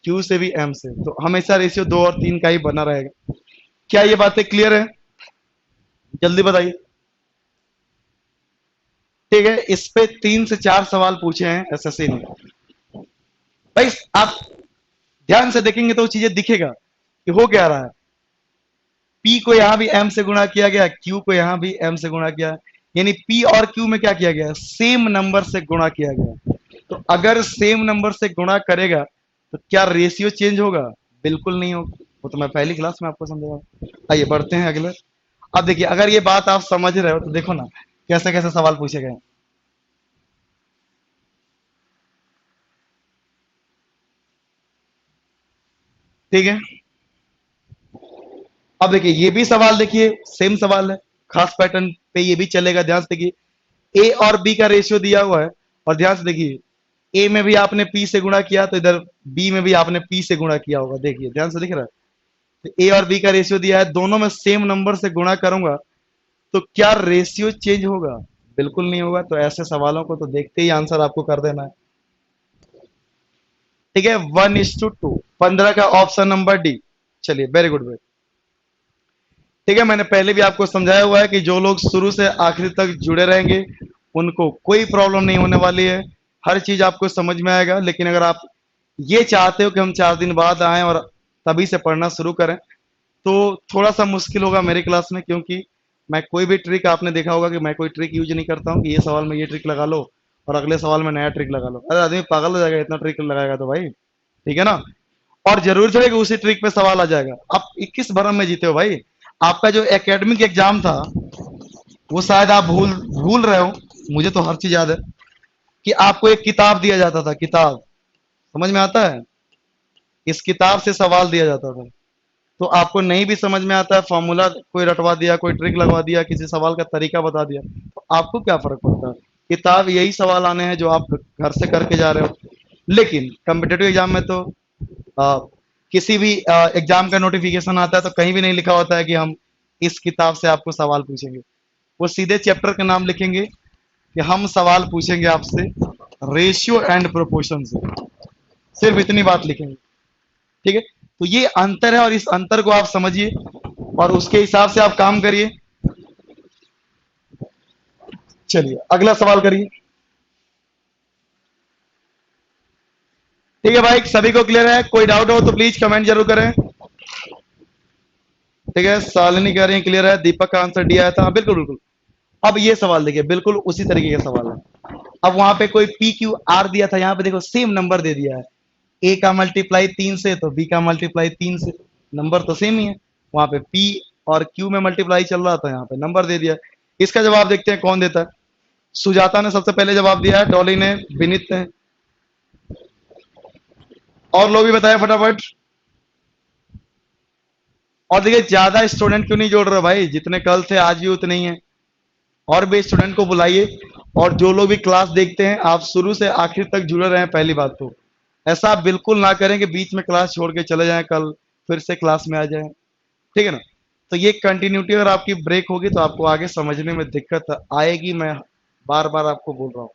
क्यू से भी एम से, तो हमेशा रेशियो 2 और 3 का ही बना रहेगा। क्या ये बातें क्लियर है? जल्दी बताइए, ठीक है। इस पे 3 से 4 सवाल पूछे हैं एसएससी ने भाई। आप ध्यान से देखेंगे तो चीजें दिखेगा कि हो क्या रहा है। पी को यहां भी एम से गुणा किया गया, क्यू को यहां भी एम से गुणा किया, यानी पी और क्यू में क्या किया गया, सेम नंबर से गुणा किया गया। तो अगर सेम नंबर से गुणा करेगा तो क्या रेशियो चेंज होगा? बिल्कुल नहीं होगा। वो तो मैं पहली क्लास में आपको समझाया। आइए बढ़ते हैं अगले। अब देखिए, अगर ये बात आप समझ रहे हो तो देखो ना कैसे कैसे सवाल पूछे गए हैं। ठीक है, अब देखिए ये भी सवाल, देखिए सेम सवाल है, खास पैटर्न पे ये भी चलेगा। ध्यान से देखिए, ए और बी का रेशियो दिया हुआ है, और ध्यान से देखिए ए में भी आपने पी से गुणा किया तो इधर बी में भी आपने पी से गुणा किया होगा। देखिए ध्यान से दिख रहा है, तो ए और बी का रेशियो दिया है, दोनों में सेम नंबर से गुणा करूंगा तो क्या रेशियो चेंज होगा? बिल्कुल नहीं होगा। तो ऐसे सवालों को तो देखते ही आंसर आपको कर देना है। ठीक है, 1:2, 15 का ऑप्शन नंबर डी। चलिए, वेरी गुड, वेरी। ठीक है, मैंने पहले भी आपको समझाया हुआ है कि जो लोग शुरू से आखिर तक जुड़े रहेंगे उनको कोई प्रॉब्लम नहीं होने वाली है, हर चीज आपको समझ में आएगा। लेकिन अगर आप ये चाहते हो कि हम 4 दिन बाद आएं और तभी से पढ़ना शुरू करें, तो थोड़ा सा मुश्किल होगा मेरी क्लास में, क्योंकि मैं कोई भी ट्रिक, आपने देखा होगा कि मैं कोई ट्रिक यूज नहीं करता हूँ कि ये सवाल में ये ट्रिक लगा लो और अगले सवाल में नया ट्रिक लगा लो। अरे आदमी पागल हो जाएगा इतना ट्रिक लगाएगा तो भाई। ठीक है ना? और जरूर थोड़ी कि उसी ट्रिक पे सवाल आ जाएगा। आप 21 भरम में जीते हो भाई। आपका जो एकेडमिक एग्जाम था वो शायद आप भूल भूल रहे हो, मुझे तो हर चीज याद है, कि आपको एक किताब दिया जाता था। किताब समझ में आता है? इस किताब से सवाल दिया जाता था। तो आपको नहीं भी समझ में आता है, फॉर्मूला कोई रटवा दिया, कोई ट्रिक लगवा दिया, किसी सवाल का तरीका बता दिया, तो आपको क्या फर्क पड़ता है? किताब यही सवाल आने हैं जो आप घर से करके जा रहे हो। लेकिन कम्पिटेटिव एग्जाम में तो आ, किसी भी एग्जाम का नोटिफिकेशन आता है तो कहीं भी नहीं लिखा होता है कि हम इस किताब से आपको सवाल पूछेंगे। वो सीधे चैप्टर का नाम लिखेंगे कि हम सवाल पूछेंगे आपसे रेशियो एंड प्रोपोर्शन से, सिर्फ इतनी बात लिखेंगे। ठीक है, तो ये अंतर है और इस अंतर को आप समझिए और उसके हिसाब से आप काम करिए। चलिए अगला सवाल करिए। ठीक है भाई, सभी को क्लियर है? कोई डाउट हो तो प्लीज कमेंट जरूर करें। ठीक है, शालिनी कह रही है क्लियर है, दीपक का आंसर डी आया था। हाँ, बिल्कुल बिल्कुल। अब ये सवाल देखिए, बिल्कुल उसी तरीके का सवाल है। अब वहां पे कोई पी क्यू आर दिया था, यहाँ पे देखो सेम नंबर दे दिया है। ए का मल्टीप्लाई 3 से तो बी का मल्टीप्लाई 3 से, नंबर तो सेम ही है। वहां पे पी और क्यू में मल्टीप्लाई चल रहा था, यहाँ पे नंबर दे दिया। इसका जवाब देखते हैं कौन देता है। सुजाता ने सबसे पहले जवाब दिया है, डॉली ने, विनीत ने, और लोग भी बताया फटाफट। और देखिए ज्यादा स्टूडेंट क्यों नहीं जोड़ रहे भाई, जितने कल थे आज भी उतने ही है। और भी स्टूडेंट को बुलाइए, और जो लोग भी क्लास देखते हैं आप शुरू से आखिर तक जुड़े रहें। पहली बात तो ऐसा आप बिल्कुल ना करें कि बीच में क्लास छोड़ के चले जाएं, कल फिर से क्लास में आ जाएं। ठीक है ना? तो ये कंटिन्यूटी अगर आपकी ब्रेक होगी तो आपको आगे समझने में दिक्कत आएगी। मैं बार बार आपको बोल रहा हूँ,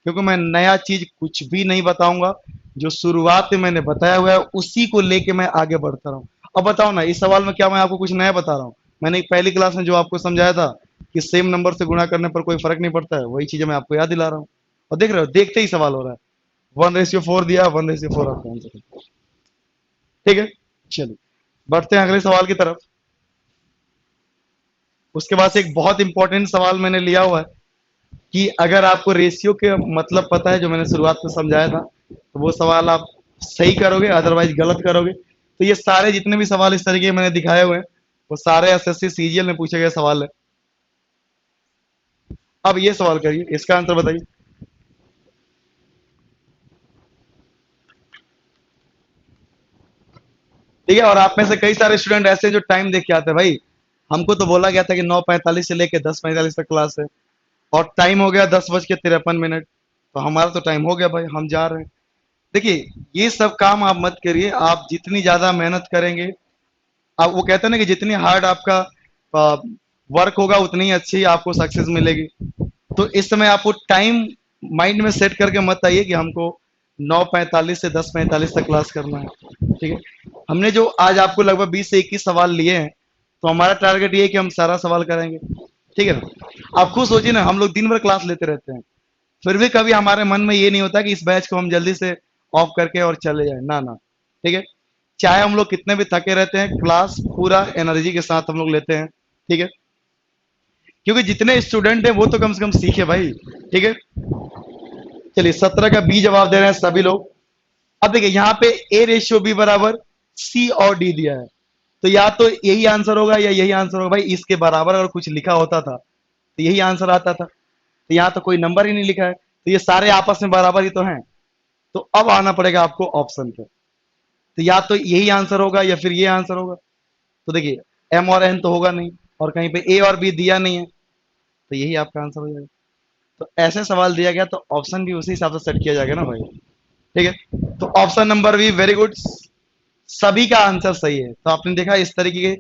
क्योंकि मैं नया चीज कुछ भी नहीं बताऊंगा। जो शुरुआत में मैंने बताया हुआ है उसी को लेके मैं आगे बढ़ता रहा हूँ। अब बताओ ना, इस सवाल में क्या मैं आपको कुछ नया बता रहा हूँ? मैंने पहली क्लास में जो आपको समझाया था कि सेम नंबर से गुणा करने पर कोई फर्क नहीं पड़ता है, वही चीजें मैं आपको याद दिला रहा हूँ। और देख रहे हो, देखते ही सवाल हो रहा है। 1:4 दिया, 1:4 आपका आंसर है। ठीक है, चलिए बढ़ते हैं अगले सवाल की तरफ। उसके बाद से एक बहुत इंपॉर्टेंट सवाल मैंने लिया हुआ है कि अगर आपको रेशियो के मतलब पता है, जो मैंने शुरुआत में समझाया था, तो वो सवाल आप सही करोगे, अदरवाइज गलत करोगे। तो ये सारे जितने भी सवाल इस तरीके मैंने दिखाए हुए हैं वो सारे एसएससी सीजीएल में पूछे गए सवाल है। अब ये सवाल करिए, इसका आंसर बताइए। ठीक है, और आप में से कई सारे स्टूडेंट ऐसे जो टाइम देख के आते हैं भाई। हमको तो बोला गया था कि 9:45 से लेकर 10:45 तक क्लास है, और टाइम हो गया 10:53। तो हमारा तो टाइम हो गया भाई, हम जा रहे हैं। देखिए ये सब काम आप मत करिए। आप जितनी ज्यादा मेहनत करेंगे, आप वो कहते हैं ना कि जितनी हार्ड आपका वर्क होगा उतनी ही अच्छी आपको सक्सेस मिलेगी। तो इस समय आपको टाइम माइंड में सेट करके मत आइए कि हमको 9:45 से 10:45 तक क्लास करना है। ठीक है, हमने जो आज आपको लगभग 20 से 21 सवाल लिए हैं, तो हमारा टारगेट ये है कि हम सारा सवाल करेंगे। ठीक है ना? आप खुद सोचिए ना, हम लोग दिन भर क्लास लेते रहते हैं, फिर भी कभी हमारे मन में ये नहीं होता कि इस बैच को हम जल्दी से ऑफ करके और चले जाएं। ना ना। ठीक है, चाहे हम लोग कितने भी थके रहते हैं, क्लास पूरा एनर्जी के साथ हम लोग लेते हैं। ठीक है, क्योंकि जितने स्टूडेंट हैं वो तो कम से कम सीखे भाई। ठीक है, चलिए 17 का बी जवाब दे रहे हैं सभी लोग। अब देखिए यहाँ पे ए रेशियो बी बराबर सी और डी दिया है, तो या तो यही आंसर होगा या यही आंसर होगा। भाई इसके बराबर अगर कुछ लिखा होता था तो यही आंसर आता था, तो यहाँ तो कोई नंबर ही नहीं लिखा है, तो ये सारे आपस में बराबर ही तो हैं। तो अब आना पड़ेगा आपको ऑप्शन पे, तो या तो यही आंसर होगा या फिर ये आंसर होगा। तो देखिए एम और एन तो होगा नहीं, और कहीं पे ए और बी दिया नहीं है, तो यही आपका आंसर हो जाएगा। तो ऐसे सवाल दिया गया तो ऑप्शन भी उसी हिसाब से सेट किया जाएगा ना भाई। ठीक है, तो option number be very good, सभी का आंसर सही है। तो आपने देखा इस तरीके के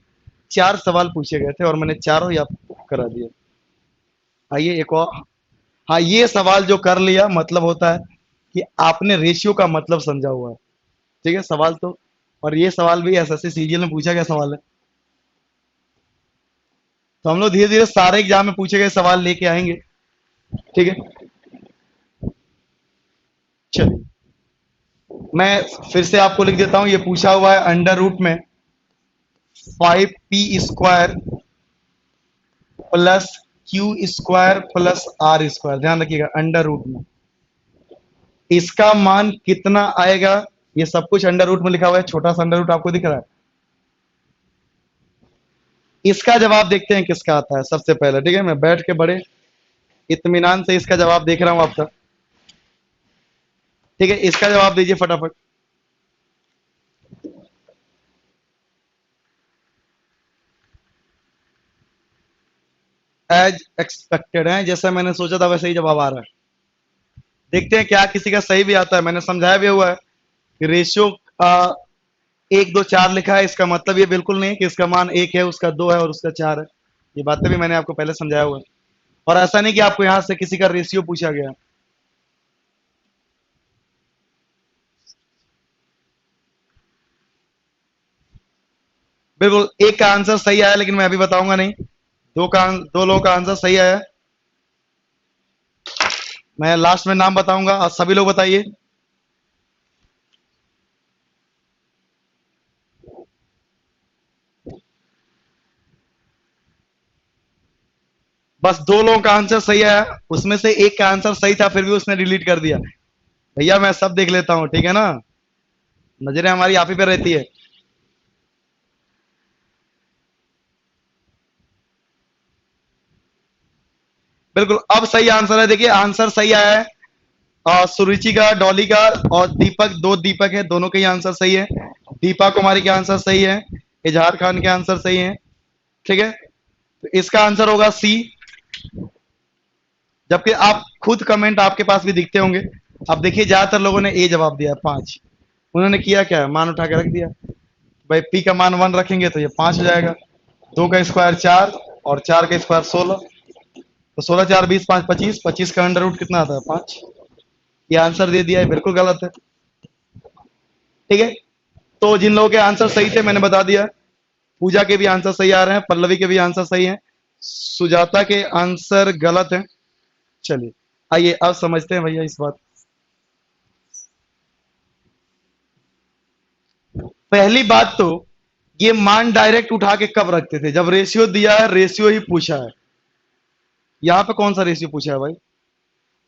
4 सवाल पूछे गए थे और मैंने चारों ही आपको करा दिया। आइए एक और, हाँ ये सवाल जो कर लिया मतलब होता है कि आपने रेशियो का मतलब समझा हुआ है। ठीक है, सवाल तो, और ये सवाल भी एसएससी सीजीएल में पूछा गया सवाल है। तो हम लोग धीरे धीरे सारे एग्जाम में पूछे गए सवाल लेके आएंगे। ठीक है, चलिए मैं फिर से आपको लिख देता हूं, ये पूछा हुआ है अंडर रूट में 5p² plus q² plus r²। ध्यान रखिएगा अंडर रूट में इसका मान कितना आएगा, ये सब कुछ अंडर रूट में लिखा हुआ है, छोटा सा अंडर रूट आपको दिख रहा है। इसका जवाब देखते हैं किसका आता है सबसे पहले। ठीक है, मैं बैठ के बड़े इत्मीनान से इसका जवाब देख रहा हूं आपका। ठीक है, इसका जवाब दीजिए फटाफट। एज एक्सपेक्टेड है, जैसा मैंने सोचा था वैसे ही जवाब आ रहा है। देखते हैं क्या किसी का सही भी आता है। मैंने समझाया भी हुआ है कि रेशियो 1 2 4 लिखा है, इसका मतलब ये बिल्कुल नहीं है कि इसका मान 1 है, उसका 2 है और उसका 4 है। ये बातें भी मैंने आपको पहले समझाया हुआ है। और ऐसा नहीं कि आपको यहां से किसी का रेशियो पूछा गया। बिल्कुल, एक का आंसर सही आया लेकिन मैं अभी बताऊंगा नहीं। दो लोगों का आंसर सही आया, मैं लास्ट में नाम बताऊंगा और सभी लोग बताइए। बस 2 लोगों का आंसर सही आया, उसमें से एक का आंसर सही था फिर भी उसने डिलीट कर दिया। भैया मैं सब देख लेता हूं, ठीक है ना, नजरें हमारी आप ही पे रहती है। बिल्कुल, अब सही आंसर है। देखिए आंसर सही आया है, सुरुचि का, डॉली का और दीपक, 2 दीपक है, दोनों के ही आंसर सही है। दीपा कुमारी के आंसर सही है, इजहार खान के आंसर सही है। ठीक है, तो इसका आंसर होगा सी। जबकि आप खुद कमेंट आपके पास भी दिखते होंगे। अब देखिए ज्यादातर लोगों ने ए जवाब दिया 5। उन्होंने किया क्या है, मान उठा के रख दिया। भाई पी का मान 1 रखेंगे तो ये 5 हो जाएगा, 2 का स्क्वायर 4 और 4 का स्क्वायर 16, तो 16 4 20 5 25, 25 का अंडर रूट कितना आता है 5। ये आंसर दे दिया है, बिल्कुल गलत है। ठीक है, तो जिन लोगों के आंसर सही थे मैंने बता दिया। पूजा के भी आंसर सही आ रहे हैं, पल्लवी के भी आंसर सही हैं, सुजाता के आंसर गलत हैं। चलिए आइए अब समझते हैं भैया इस बात। पहली बात तो ये मान डायरेक्ट उठा के कब रखते थे, जब रेशियो दिया है, रेशियो ही पूछा है। यहां पे कौन सा रेशियो पूछा है भाई,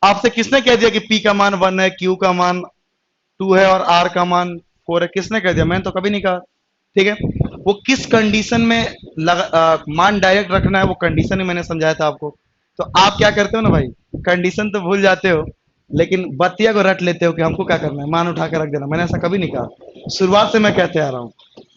आपसे किसने कह दिया कि पी का मान 1 है, क्यू का मान 2 है और आर का मान 4 है, किसने कह दिया, मैंने तो कभी नहीं कहा। ठीक है, वो किस कंडीशन में मान डायरेक्ट रखना है, वो कंडीशन ही मैंने समझाया था आपको। तो आप क्या करते हो ना भाई, कंडीशन तो भूल जाते हो लेकिन बतिया को रट लेते हो कि हमको क्या करना है, मान उठा के रख देना। मैंने ऐसा कभी नहीं कहा, शुरुआत से मैं कहते आ रहा हूं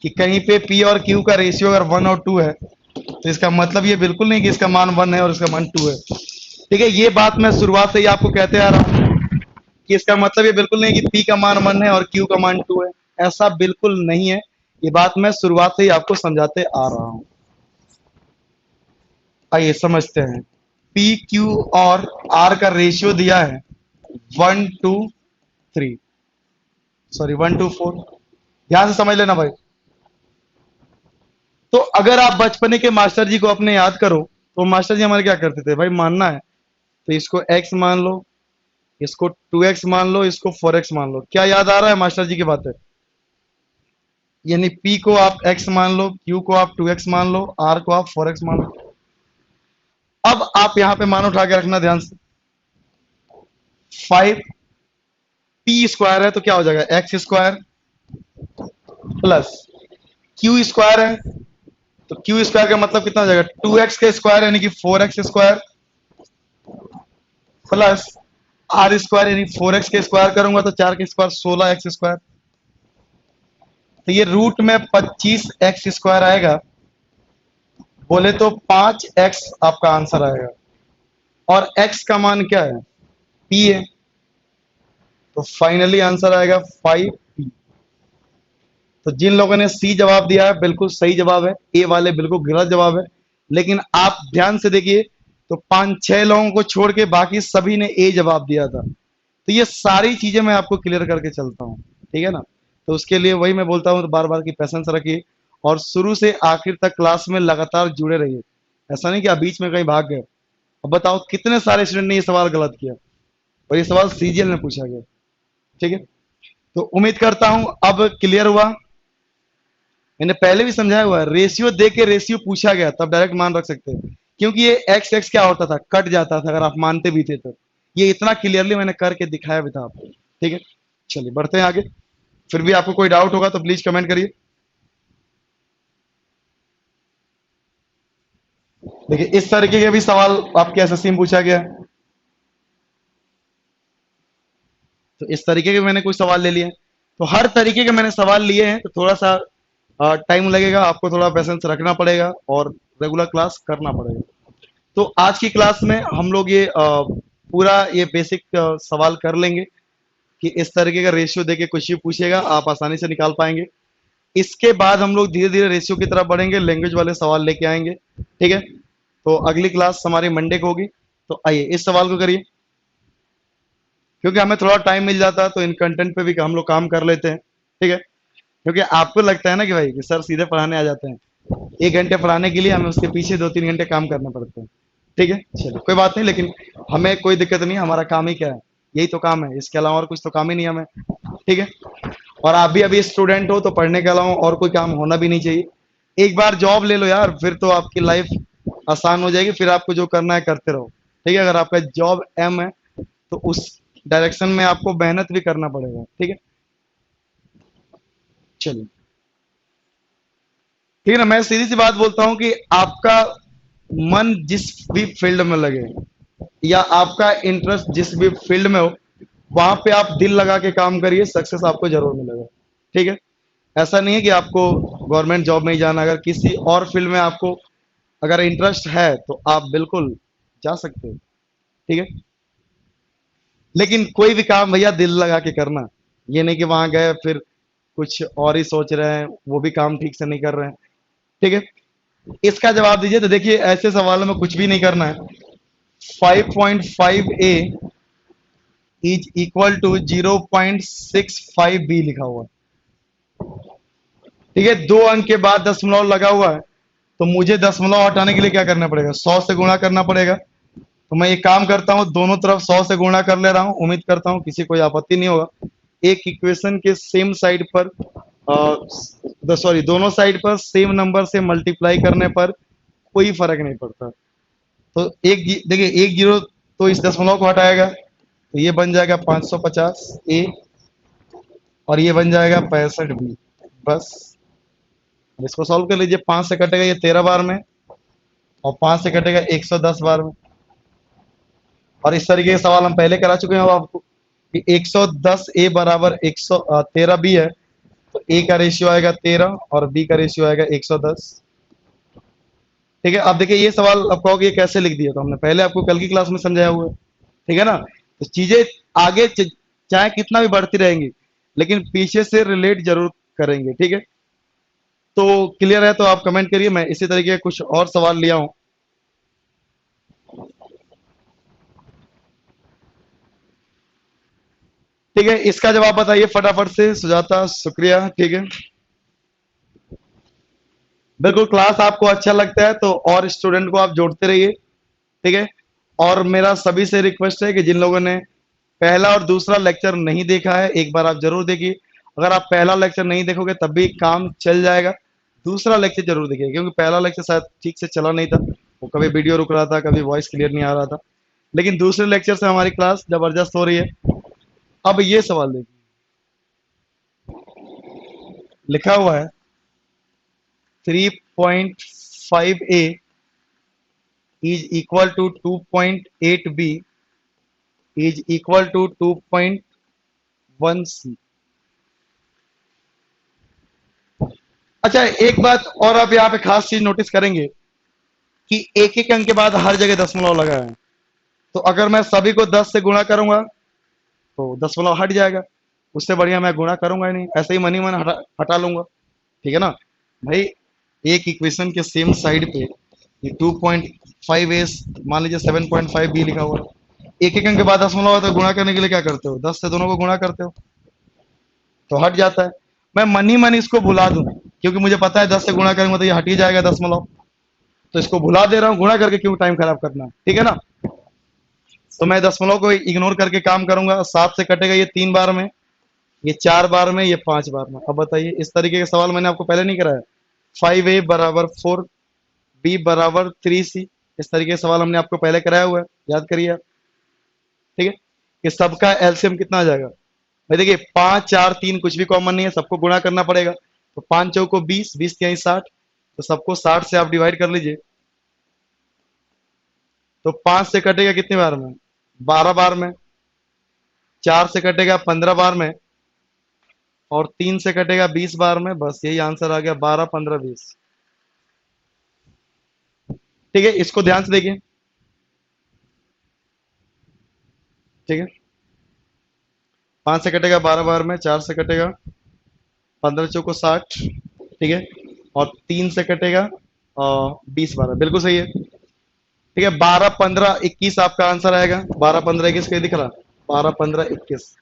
कि कहीं पे पी और क्यू का रेशियो अगर 1 और 2 है तो इसका मतलब ये बिल्कुल नहीं कि इसका मान 1 है और इसका मान 2 है। ठीक है, ये बात मैं शुरुआत से ही आपको कहते आ रहा हूं कि इसका मतलब ये बिल्कुल नहीं कि पी का मान 1 है और क्यू का मान 2 है, ऐसा बिल्कुल नहीं है। ये बात मैं शुरुआत से ही आपको समझाते आ रहा हूं। आइए समझते हैं, पी क्यू और आर का रेशियो दिया है 1:3, सॉरी 1:4। ध्यान से समझ लेना भाई। तो अगर आप बचपने के मास्टर जी को अपने याद करो तो मास्टर जी हमारे क्या करते थे, भाई मानना है तो इसको x मान लो, इसको 2x मान लो, इसको 4x मान लो। क्या याद आ रहा है मास्टर जी की बात है, यानी p को आप x मान लो, q को आप 2x मान लो, r को आप 4x मान लो। अब आप यहां पे मान उठा के रखना ध्यान से, 5 पी स्क्वायर है तो क्या हो जाएगा, x square plus Q square है तो क्यू स्क्वायर का मतलब कितना हो जाएगा, 2x का स्क्वायर यानी कि 4x square plus are square यानी 4x के स्क्वायर करूंगा तो 4 के स्क्वायर 16x स्क्वायर। तो ये रूट में 25x स्क्वायर आएगा, बोले तो 5x आपका आंसर आएगा। और x का मान क्या है, p है, तो फाइनली आंसर आएगा 5p। तो जिन लोगों ने सी जवाब दिया है बिल्कुल सही जवाब है, ए वाले बिल्कुल गलत जवाब है। लेकिन आप ध्यान से देखिए तो 5-6 लोगों को छोड़ के बाकी सभी ने ए जवाब दिया था। तो ये सारी चीजें मैं आपको क्लियर करके चलता हूँ, ठीक है ना। तो उसके लिए वही मैं बोलता हूँ बार बार की पेशेंस रखिए और शुरू से आखिर तक क्लास में लगातार जुड़े रहिए। ऐसा नहीं कि आप बीच में कहीं भाग गए। अब बताओ कितने सारे स्टूडेंट ने ये सवाल गलत किया और ये सवाल सीजीएल में पूछा गया, ठीक है। तो उम्मीद करता हूं अब क्लियर हुआ। मैंने पहले भी समझाया हुआ है, रेशियो दे के रेशियो पूछा गया तब डायरेक्ट मान रख सकते हैं, क्योंकि ये एक्स एक्स क्या होता था, कट जाता था अगर आप मानते भी थे तो। ये इतना क्लियरली मैंने करके दिखाया भी था आपको, ठीक है। चलिए बढ़ते हैं आगे। फिर भी आपको कोई डाउट होगा तो प्लीज कमेंट करिए। देखिए इस तरीके के भी सवाल आपके एसएससी में पूछा गया है। तो इस तरीके के मैंने कुछ सवाल ले लिए हैं। तो हर तरीके के मैंने सवाल लिए हैं, तो थोड़ा सा टाइम लगेगा, आपको थोड़ा पेशेंस रखना पड़ेगा और रेगुलर क्लास करना पड़ेगा। तो आज की क्लास में हम लोग ये पूरा ये बेसिक सवाल कर लेंगे कि इस तरीके का रेशियो देके कुछ भी पूछेगा आप आसानी से निकाल पाएंगे। इसके बाद हम लोग धीरे धीरे रेशियो की तरफ बढ़ेंगे, लैंग्वेज वाले सवाल लेके आएंगे, ठीक है। तो अगली क्लास हमारी मंडे को होगी। तो आइए इस सवाल को करिए, क्योंकि हमें थोड़ा टाइम मिल जाता है तो इन कंटेंट पे भी हम लोग काम कर लेते हैं, ठीक है। क्योंकि आपको लगता है ना कि भाई कि सर सीधे पढ़ाने आ जाते हैं, 1 घंटे पढ़ाने के लिए हमें उसके पीछे 2-3 घंटे काम करना पड़ता है, ठीक है। चलिए कोई बात नहीं, लेकिन हमें कोई दिक्कत नहीं, हमारा काम ही क्या है, यही तो काम है, इसके अलावा और कुछ तो काम ही नहीं हमें, ठीक है। और आप भी अभी स्टूडेंट हो तो पढ़ने के अलावा और कोई काम होना भी नहीं चाहिए। एक बार जॉब ले लो यार, फिर तो आपकी लाइफ आसान हो जाएगी, फिर आपको जो करना है करते रहो, ठीक है। अगर आपका जॉब एम है तो उस डायरेक्शन में आपको मेहनत भी करना पड़ेगा, ठीक है। चलिए ठीक है ना, मैं सीधी सी बात बोलता हूं कि आपका मन जिस भी फील्ड में लगे या आपका इंटरेस्ट जिस भी फील्ड में हो, वहां पे आप दिल लगा के काम करिए, सक्सेस आपको जरूर मिलेगा, ठीक है। ऐसा नहीं है कि आपको गवर्नमेंट जॉब में ही जाना, अगर किसी और फील्ड में आपको अगर इंटरेस्ट है तो आप बिल्कुल जा सकते हो, ठीक है। लेकिन कोई भी काम भैया दिल लगा के करना, ये नहीं कि वहां गए फिर कुछ और ही सोच रहे हैं, वो भी काम ठीक से नहीं कर रहे हैं, ठीक है। इसका जवाब दीजिए। तो देखिए ऐसे सवालों में कुछ भी नहीं करना है, 5.5a is equal to 0.65b लिखा हुआ, ठीक है। 2 अंक के बाद दशमलव लगा हुआ है, तो मुझे दशमलव हटाने के लिए क्या करना पड़ेगा, 100 से गुणा करना पड़ेगा। तो मैं ये काम करता हूं, दोनों तरफ 100 से गुणा कर ले रहा हूं, उम्मीद करता हूं किसी कोई आपत्ति नहीं होगा। एक इक्वेशन के सेम साइड पर सॉरी दोनों साइड पर सेम नंबर से मल्टीप्लाई करने पर कोई फर्क नहीं पड़ता। तो देखिए 1 जीरो तो इस दशमलव को हटाएगा, तो ये बन जाएगा 550 ए और ये बन जाएगा 65 बी। बस अब इसको सॉल्व कर लीजिए, 5 से कटेगा ये 13 बार में और 5 से कटेगा 110 बार में। और इस तरीके के सवाल हम पहले करा चुके हैं आपको कि 110 ए बराबर 113 बी है, तो ए का रेशियो आएगा 13 और बी का रेशियो आएगा 110, ठीक है। अब देखिए ये सवाल आप कहोगे ये कैसे लिख दिया, तो हमने पहले आपको कल की क्लास में समझाया हुआ है, ठीक है ना। तो चीजें आगे चाहे कितना भी बढ़ती रहेंगी लेकिन पीछे से रिलेट जरूर करेंगे, ठीक है। तो क्लियर है तो आप कमेंट करिए, मैं इसी तरीके के कुछ और सवाल लिया हूं। ठीक है, इसका जवाब बताइए फटाफट से सुजाता, शुक्रिया, ठीक है। बिल्कुल, क्लास आपको अच्छा लगता है तो और स्टूडेंट को आप जोड़ते रहिए, ठीक है। और मेरा सभी से रिक्वेस्ट है कि जिन लोगों ने पहला और दूसरा लेक्चर नहीं देखा है एक बार आप जरूर देखिए। अगर आप पहला लेक्चर नहीं देखोगे तब भी काम चल जाएगा, दूसरा लेक्चर जरूर देखिए, क्योंकि पहला लेक्चर शायद ठीक से चला नहीं था, वो कभी वीडियो रुक रहा था, कभी वॉइस क्लियर नहीं आ रहा था। लेकिन दूसरे लेक्चर से हमारी क्लास जबरदस्त हो रही है, अब ये सवाल देखिए, लिखा हुआ है 3.5a is equal to 2.8b is equal to 2.1c। अच्छा, एक बात और आप यहाँ पे खास चीज नोटिस करेंगे कि एक एक अंक के बाद हर जगह दशमलव लगा है। तो अगर मैं सभी को 10 से गुणा करूंगा तो दशमलव हट जाएगा, उससे बढ़िया मैं गुणा करूंगा ही नहीं, ऐसे ही मनी मन हटा लूंगा। ठीक है ना भाई, एक इक्वेशन के सेम साइड पे ये 2.5a मान लीजिए 7.5b लिखा हुआ है, एक एक अंक के बाद दशमलव है तो गुणा करने के लिए क्या करते हो, 10 से दोनों को गुणा करते हो तो हट जाता है। मैं मन ही मन इसको भुला दूं, क्योंकि मुझे पता है 10 से गुणा करेंगे तो ये हट ही जाएगा दशमलव, तो इसको भुला दे रहा हूं, गुणा करके क्यों टाइम खराब करना। ठीक है ना, तो मैं दशमलव को इग्नोर करके काम करूंगा। 7 से कटेगा ये 3 बार में, ये 4 बार में, ये 5 बार में। अब बताइए, इस तरीके के सवाल मैंने आपको पहले नहीं कराया। 5a बराबर 4, b बराबर 3c, इस तरीके के सवाल हमने आपको पहले कराया हुआ है, याद करिए आप। ठीक है, कि सबका एलसीएम कितना आ जाएगा भाई, देखिए 5 4 3 कुछ भी कॉमन नहीं है, सबको गुणा करना पड़ेगा। तो 5 चौको 20, 20 तिहाई 60, तो सबको 60 से आप डिवाइड कर लीजिए। तो 5 से कटेगा कितनी बार में, 12 बार में। 4 से कटेगा 15 बार में, और 3 से कटेगा 20 बार में। बस यही आंसर आ गया, 12 15 20। ठीक है, इसको ध्यान से देखिए। ठीक है, 5 से कटेगा 12 बार में, 4 से कटेगा 15 चौको 60। ठीक है, और 3 से कटेगा 20 बार में, बिल्कुल सही है। ठीक है, 12 15 21 आपका आंसर आएगा। 12 15 21 कहीं दिख रहा, 12 15 21,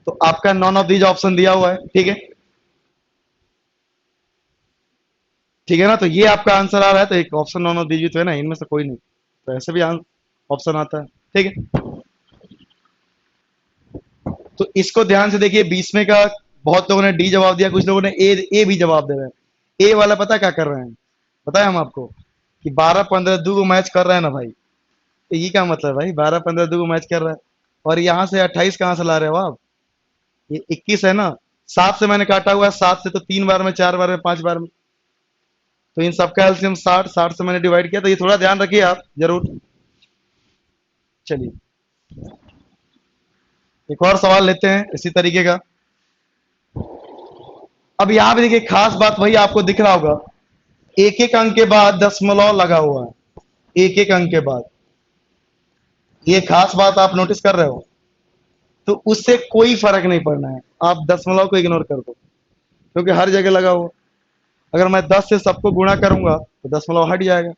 तो आपका नॉन ऑफ दीज ऑप्शन दिया हुआ है। ठीक है, ठीक है ना, तो ये आपका आंसर आ रहा है, तो एक ऑप्शन नॉन ऑफ दीज तो है ना, इनमें से कोई नहीं, तो ऐसे भी ऑप्शन आता है। ठीक है, तो इसको ध्यान से देखिए, 20 में का बहुत लोगों ने डी जवाब दिया, कुछ लोगों ने ए भी जवाब दे रहे हैं। ए वाला पता क्या कर रहे हैं, बताए हम आपको कि 12 15 दो को मैच कर रहे हैं ना भाई। तो ये क्या मतलब भाई, 12 15 दो को मैच कर रहा है, और यहाँ से 28 कहाँ से ला रहे हो आप, ये 21 है ना। 7 से मैंने काटा हुआ है, 7 से तो 3 बार में, 4 बार में, 5 बार में, तो इन सबका एलसीएम 60, 60 से मैंने डिवाइड किया। तो ये थोड़ा ध्यान रखिए आप जरूर। चलिए, एक और सवाल लेते हैं इसी तरीके का। अब यहाँ पे देखिए, खास बात वही आपको दिख रहा होगा, एक एक अंक के बाद दशमलव लगा हुआ है, एक एक अंक के बाद। ये खास बात आप नोटिस कर रहे हो, तो उससे कोई फर्क नहीं पड़ना है, आप दशमलव को इग्नोर कर दो, क्योंकि हर जगह लगा हुआ। अगर मैं 10 से सबको गुणा करूंगा तो दशमलव हट जाएगा,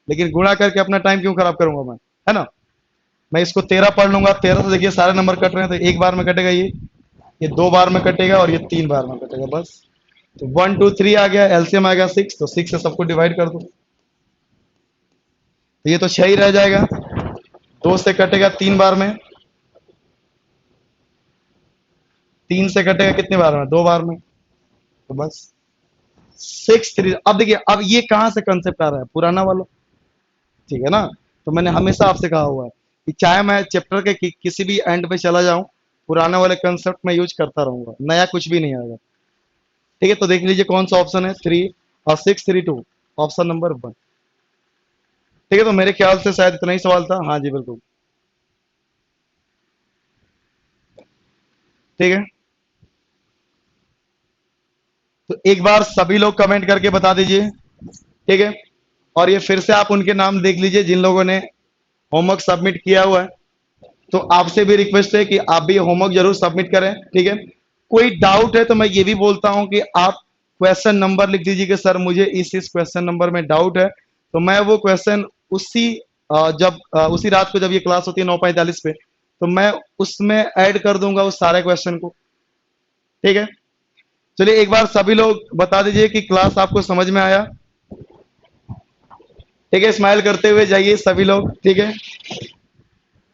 लेकिन गुणा करके अपना टाइम क्यों खराब करूंगा मैं, है ना। मैं इसको 13 पढ़ लूंगा, 13 से देखिए सारे नंबर कट रहे हैं, तो एक बार में कटेगा ये 2 बार में कटेगा, और ये 3 बार में कटेगा, बस। तो 1 2 3 आ गया, एलसीएम आ गया 6, तो 6 से सबको डिवाइड कर दो, तो ये तो 6 ही रह जाएगा। 2 से कटेगा 3 बार में, 3 से कटेगा कितने बार में, 2 बार में, तो बस 6 3। अब देखिए, अब ये कहां से कंसेप्ट आ रहा है, पुराना वाला। ठीक है ना, तो मैंने हमेशा आपसे कहा हुआ है कि चाहे मैं चैप्टर के किसी भी एंड पे चला जाऊं, पुराने वाले कंसेप्ट में यूज करता रहूंगा, नया कुछ भी नहीं आएगा। ठीक है, तो देख लीजिए कौन सा ऑप्शन है, 3 और 6 3 2, ऑप्शन नंबर 1। ठीक है, तो मेरे ख्याल से शायद इतना ही सवाल था। हाँ जी, बिल्कुल। ठीक है, तो एक बार सभी लोग कमेंट करके बता दीजिए। ठीक है, और ये फिर से आप उनके नाम देख लीजिए जिन लोगों ने होमवर्क सबमिट किया हुआ है। तो आपसे भी रिक्वेस्ट है कि आप भी होमवर्क जरूर सबमिट करें। ठीक है, कोई डाउट है तो मैं ये भी बोलता हूं कि आप क्वेश्चन नंबर लिख दीजिए कि सर मुझे इस क्वेश्चन नंबर में डाउट है, तो मैं वो क्वेश्चन उसी उसी रात को जब ये क्लास होती है 9:45 पे, तो मैं उसमें ऐड कर दूंगा उस सारे क्वेश्चन को। ठीक है, चलिए एक बार सभी लोग बता दीजिए कि क्लास आपको समझ में आया। ठीक है, स्माइल करते हुए जाइए सभी लोग। ठीक है,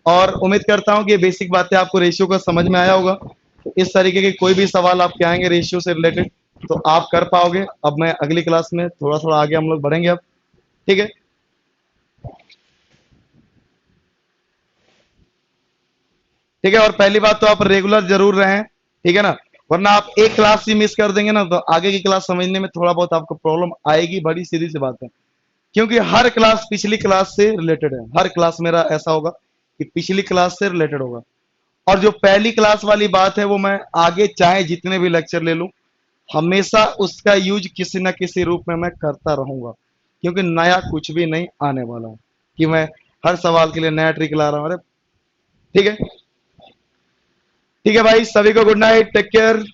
और उम्मीद करता हूं कि ये बेसिक बातें आपको रेशियो का समझ में आया होगा। तो इस तरीके के कोई भी सवाल आपके आएंगे रेशियो से रिलेटेड, तो आप कर पाओगे। अब मैं अगली क्लास में थोड़ा थोड़ा आगे हम लोग बढ़ेंगे अब। ठीक है, ठीक है। और पहली बात तो आप रेगुलर जरूर रहें, ठीक है ना, वरना आप एक क्लास ही मिस कर देंगे ना तो आगे की क्लास समझने में थोड़ा बहुत आपको प्रॉब्लम आएगी, बड़ी सीधी सी बात है। क्योंकि हर क्लास पिछली क्लास से रिलेटेड है, हर क्लास मेरा ऐसा होगा कि पिछली क्लास से रिलेटेड होगा। और जो पहली क्लास वाली बात है वो मैं आगे चाहे जितने भी लेक्चर ले लूं, हमेशा उसका यूज किसी ना किसी रूप में मैं करता रहूंगा, क्योंकि नया कुछ भी नहीं आने वाला है कि मैं हर सवाल के लिए नया ट्रिक ला रहा हूं। अरे ठीक है, ठीक है भाई, सभी को गुड नाइट, टेक केयर।